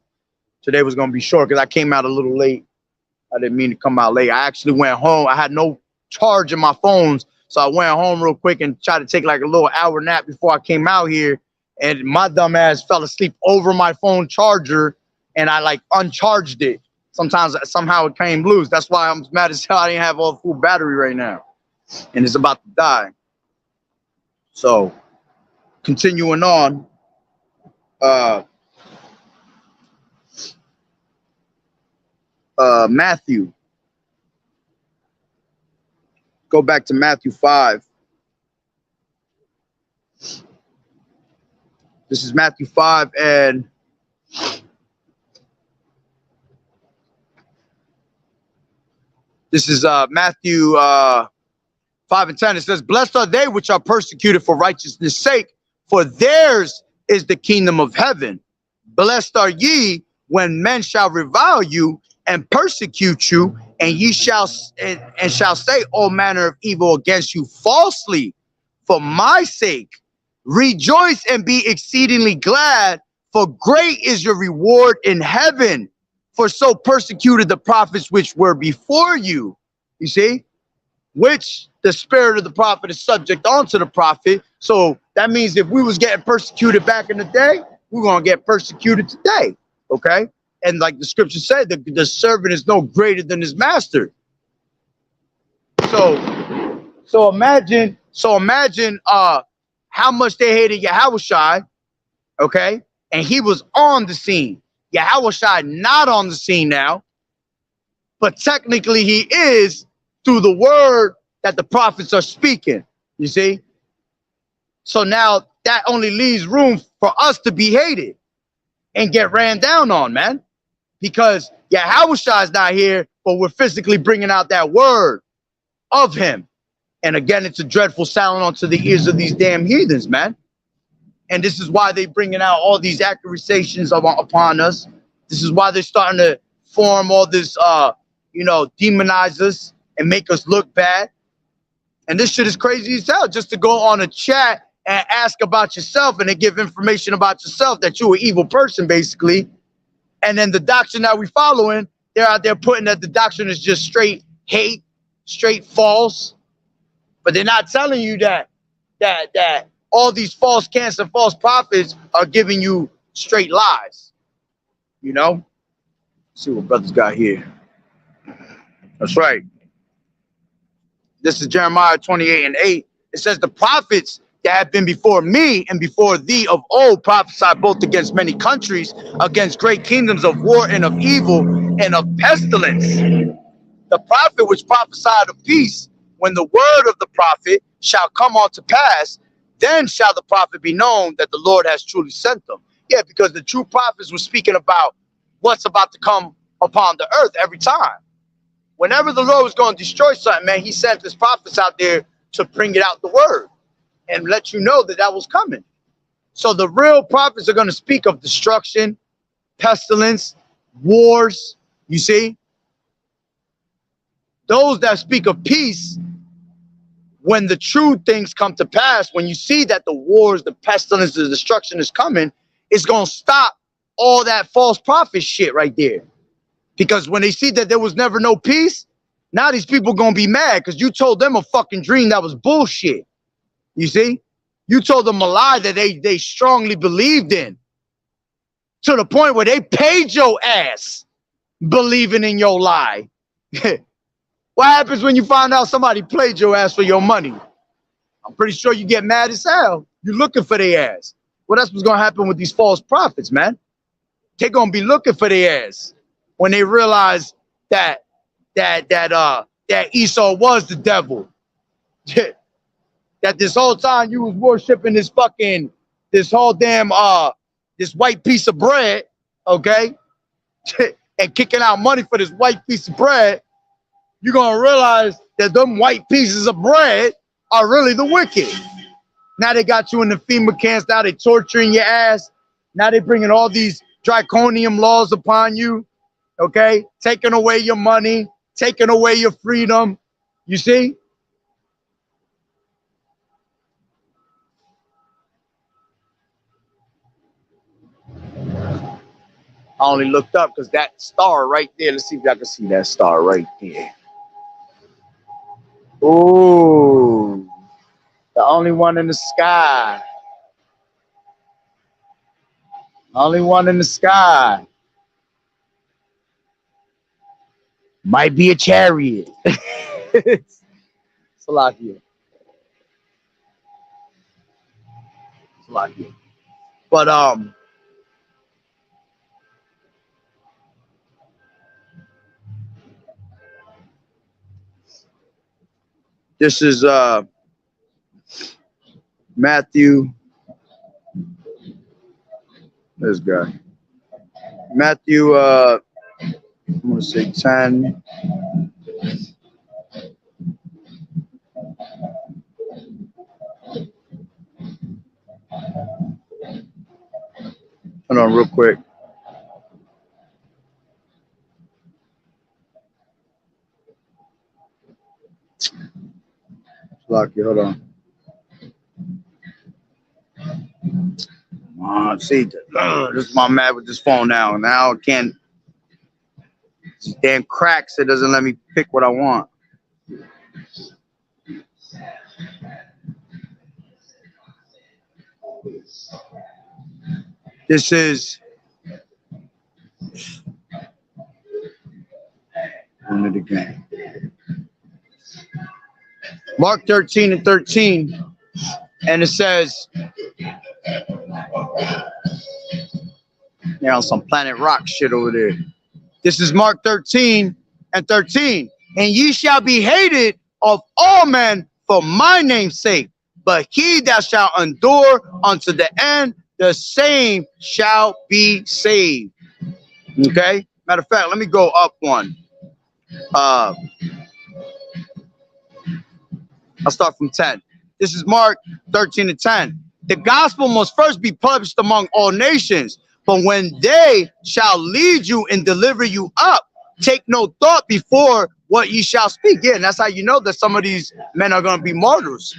Today was going to be short because I came out a little late. I didn't mean to come out late. I actually went home. I had no charge in my phones. So I went home real quick and tried to take like a little hour nap before I came out here. and my dumb ass fell asleep over my phone charger, and I like uncharged it. Sometimes somehow it came loose. That's why I'm mad as hell. I didn't have all full battery right now, and it's about to die. So continuing on, Matthew. Go back to Matthew 5. This is Matthew 5, and this is Matthew 5 and 10. It says, "Blessed are they which are persecuted for righteousness' sake, for theirs is the kingdom of heaven. Blessed are ye when men shall revile you and persecute you, and ye shall and shall say all manner of evil against you falsely for my sake. Rejoice and be exceedingly glad, for great is your reward in heaven. For so persecuted the prophets which were before you." You see, which the spirit of the prophet is subject unto the prophet. So that means if we was getting persecuted back in the day, we're gonna get persecuted today. Okay, and like the scripture said, the servant is no greater than his master. So imagine how much they hated Yahushua, okay? And he was on the scene. Yahushua not on the scene now, but technically he is through the word that the prophets are speaking, you see? So now that only leaves room for us to be hated and get ran down on, man. Because Yahushua is not here, but we're physically bringing out that word of him. And again, it's a dreadful sound onto the ears of these damn heathens, man. And this is why they bringing out all these accusations upon us. This is why they're starting to form all this, demonize us and make us look bad. And this shit is crazy as hell, just to go on a chat and ask about yourself and then give information about yourself that you're an evil person, basically. And then the doctrine that we following, they're out there putting that the doctrine is just straight hate, straight false. But they're not telling you that all these false camps and false prophets are giving you straight lies. You know? Let's see what brothers got here. That's right. This is Jeremiah 28:8. It says, "The prophets that have been before me and before thee of old prophesied both against many countries, against great kingdoms of war and of evil and of pestilence. The prophet which prophesied of peace, when the word of the prophet shall come on to pass, then shall the prophet be known that the Lord has truly sent them." Yeah, because the true prophets were speaking about what's about to come upon the earth every time. Whenever the Lord was going to destroy something, man, he sent his prophets out there to bring it out the word and let you know that that was coming. So the real prophets are going to speak of destruction, pestilence, wars, you see? Those that speak of peace, when the true things come to pass, when you see that the wars, the pestilence, the destruction is coming, it's going to stop all that false prophet shit right there. Because when they see that there was never no peace, now these people going to be mad because you told them a fucking dream that was bullshit. You see? You told them a lie that they strongly believed in, to the point where they paid your ass believing in your lie. What happens when you find out somebody played your ass for your money? I'm pretty sure you get mad as hell. You're looking for their ass. Well, that's what's going to happen with these false prophets, man. They're going to be looking for their ass when they realize that Esau was the devil. That this whole time you was worshiping this whole damn this white piece of bread, okay? And kicking out money for this white piece of bread, you're gonna realize that them white pieces of bread are really the wicked. Now they got you in the FEMA camps, now they torturing your ass. Now they bringing all these draconian laws upon you, okay? Taking away your money, taking away your freedom, you see? I only looked up because that star right there, let's see if I can see that star right there. Ooh, the only one in the sky. Only one in the sky. Might be a chariot. Salakia. Salakia. But this is Matthew. This guy. Matthew I'm gonna say 10. Hold on real quick. Lucky, hold on. See, this is my mad with this phone now. Now I can't. These damn cracks. It doesn't let me pick what I want. This is. Run it again. Mark 13 and 13. And it says, on some Planet Rock shit over there. This is Mark 13 and 13. And ye shall be hated of all men for my name's sake, but he that shall endure unto the end, the same shall be saved. Okay? Matter of fact, let me go up one. I'll start from 10. This is Mark 13 and 10. The gospel must first be published among all nations, but when they shall lead you and deliver you up, take no thought before what ye shall speak. Yeah, and that's how you know that some of these men are going to be martyrs.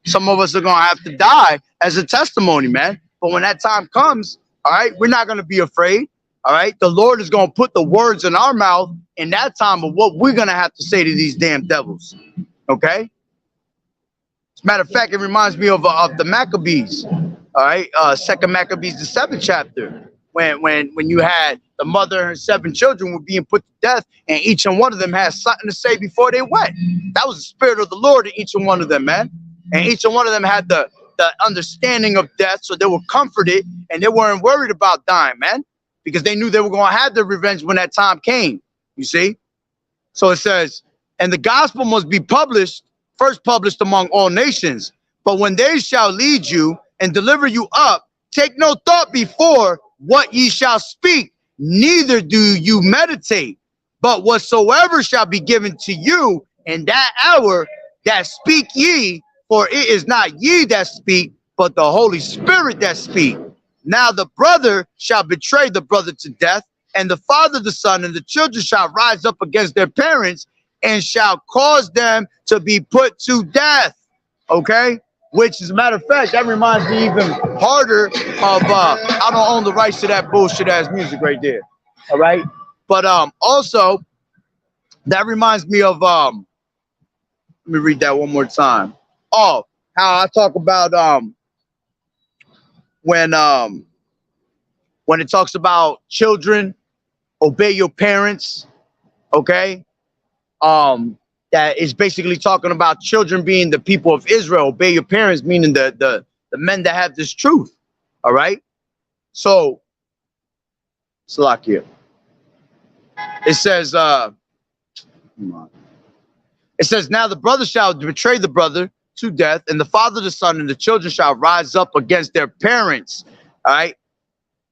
Some of us are going to have to die as a testimony, man. But when that time comes, all right, we're not going to be afraid. All right, the Lord is going to put the words in our mouth in that time of what we're going to have to say to these damn devils. Okay? As a matter of fact, it reminds me of the Maccabees. All right, Second Maccabees, the 7th chapter, when you had the mother and her 7 children were being put to death, and each and one of them had something to say before they went. That was the spirit of the Lord in each and one of them, man. And each and one of them had the understanding of death, so they were comforted and they weren't worried about dying, man, because they knew they were going to have their revenge when that time came. You see? So it says, and the gospel must be first published among all nations, but when they shall lead you and deliver you up, take no thought before what ye shall speak, neither do you meditate, but whatsoever shall be given to you in that hour, that speak ye, for it is not ye that speak, but the Holy Spirit that speak. Now the brother shall betray the brother to death, and the father the son, and the children shall rise up against their parents, and shall cause them to be put to death. Okay? Which, as a matter of fact, that reminds me even harder of, I don't own the rights to that bullshit ass music right there. All right? But also, that reminds me of, let me read that one more time. Oh, how I talk about when it talks about children, obey your parents, okay? That is basically talking about children being the people of Israel. Obey your parents, meaning the men that have this truth. All right. So, Salakia. It says, now the brother shall betray the brother to death, and the father the son, and the children shall rise up against their parents. All right.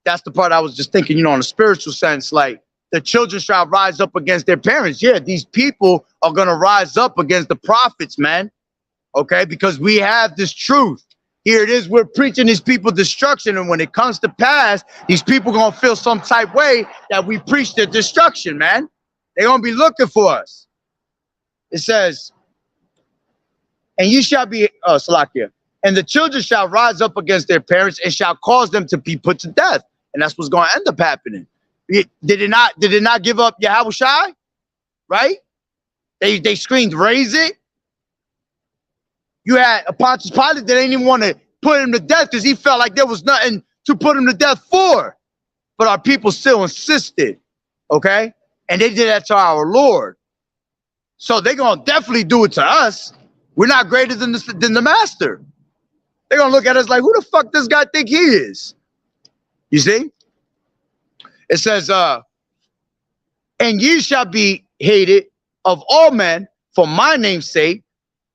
That's the part I was just thinking, in a spiritual sense, like, the children shall rise up against their parents. Yeah, these people are going to rise up against the prophets, man. Okay, because we have this truth. Here it is, we're preaching these people destruction, and when it comes to pass, these people going to feel some type way that we preach their destruction, man. They're going to be looking for us. It says, and you shall be, Salakia, and the children shall rise up against their parents and shall cause them to be put to death. And that's what's going to end up happening. Did it not give up Yahushai? Right? They screamed, raise it. You had Pontius Pilate that didn't even want to put him to death because he felt like there was nothing to put him to death for. But our people still insisted, okay? And they did that to our Lord. So they're going to definitely do it to us. We're not greater than the master. They're going to look at us like, who the fuck this guy think he is? You see? It says, and ye shall be hated of all men for my name's sake,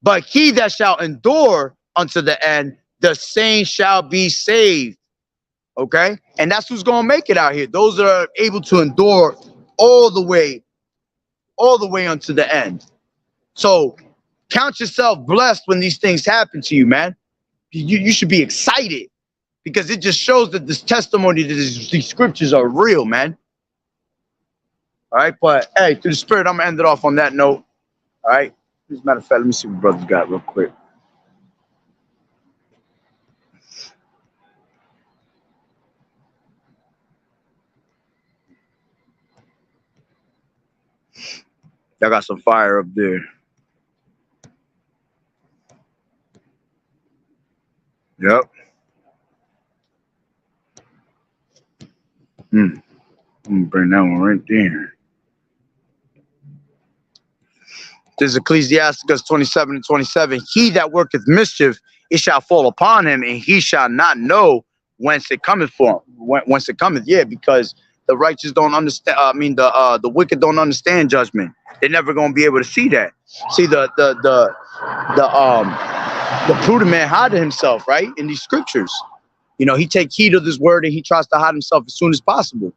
but he that shall endure unto the end, the same shall be saved. Okay? And that's who's going to make it out here. Those that are able to endure all the way unto the end. So count yourself blessed when these things happen to you, man. You should be excited because it just shows that this testimony, that these scriptures are real, man. All right, but hey, through the spirit, I'm gonna end it off on that note. All right. As a matter of fact, let me see what brothers got real quick. Y'all got some fire up there. Yep. I'm gonna bring that one right there. This is Ecclesiasticus 27:27. He that worketh mischief, it shall fall upon him, and he shall not know whence it cometh from. Whence it cometh, yeah, because the righteous don't understand. The wicked don't understand judgment. They're never gonna be able to see that. See the prudent man hideth himself, right, in these scriptures. You know, he take heed of this word and he tries to hide himself as soon as possible.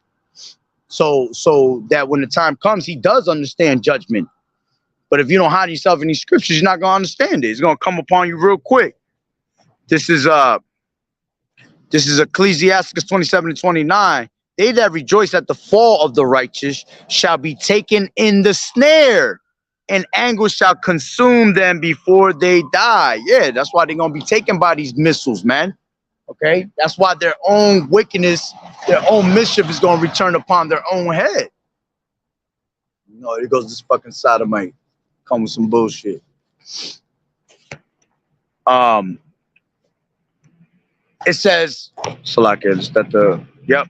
So that when the time comes, he does understand judgment. But if you don't hide yourself in these scriptures, you're not going to understand it. It's going to come upon you real quick. This is Ecclesiasticus 27:29. They that rejoice at the fall of the righteous shall be taken in the snare, and anguish shall consume them before they die. Yeah, that's why they're going to be taken by these missiles, man. Okay? That's why their own wickedness, their own mischief is going to return upon their own head. You know, here goes this fucking sodomite. Come with some bullshit. It says, Salaka, is that the, yep,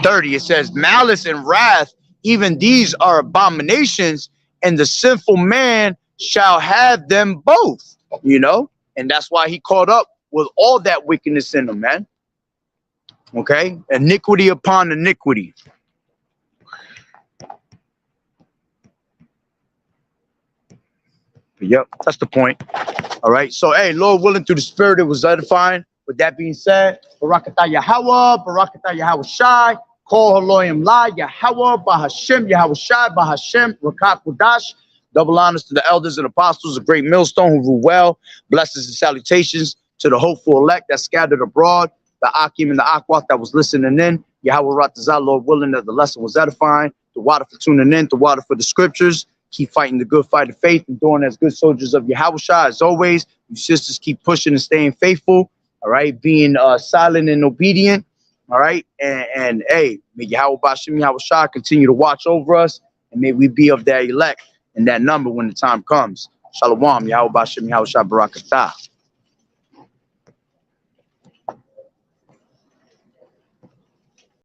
30. It says, malice and wrath, even these are abominations, and the sinful man shall have them both, you know? And that's why he caught up with all that wickedness in him, man. Okay? Iniquity upon iniquity. Yep, that's the point. All right. So, hey, Lord willing, through the spirit, it was edifying. With that being said, Barakatah Yahweh, Barakatah Yahweh Shai, Kol Haloyim La, Yahweh, Bahashem, Yahweh Shai, Bahashem, Rakat Kudash. Double honors to the elders and apostles, a great millstone who rule well. Blessings and salutations to the hopeful elect that scattered abroad, the Akim and the Akwat that was listening in. Yahweh Ratazah, Lord willing, that the lesson was edifying. The water for tuning in, the water for the scriptures. Keep fighting the good fight of faith and doing as good soldiers of Yahushua. As always, you sisters keep pushing and staying faithful. All right, being silent and obedient. All right, and hey, may Yahweh Bashim Yahushua continue to watch over us, and may we be of that elect and that number when the time comes. Shalom, Yahweh Bashim Yahushua Barakatah.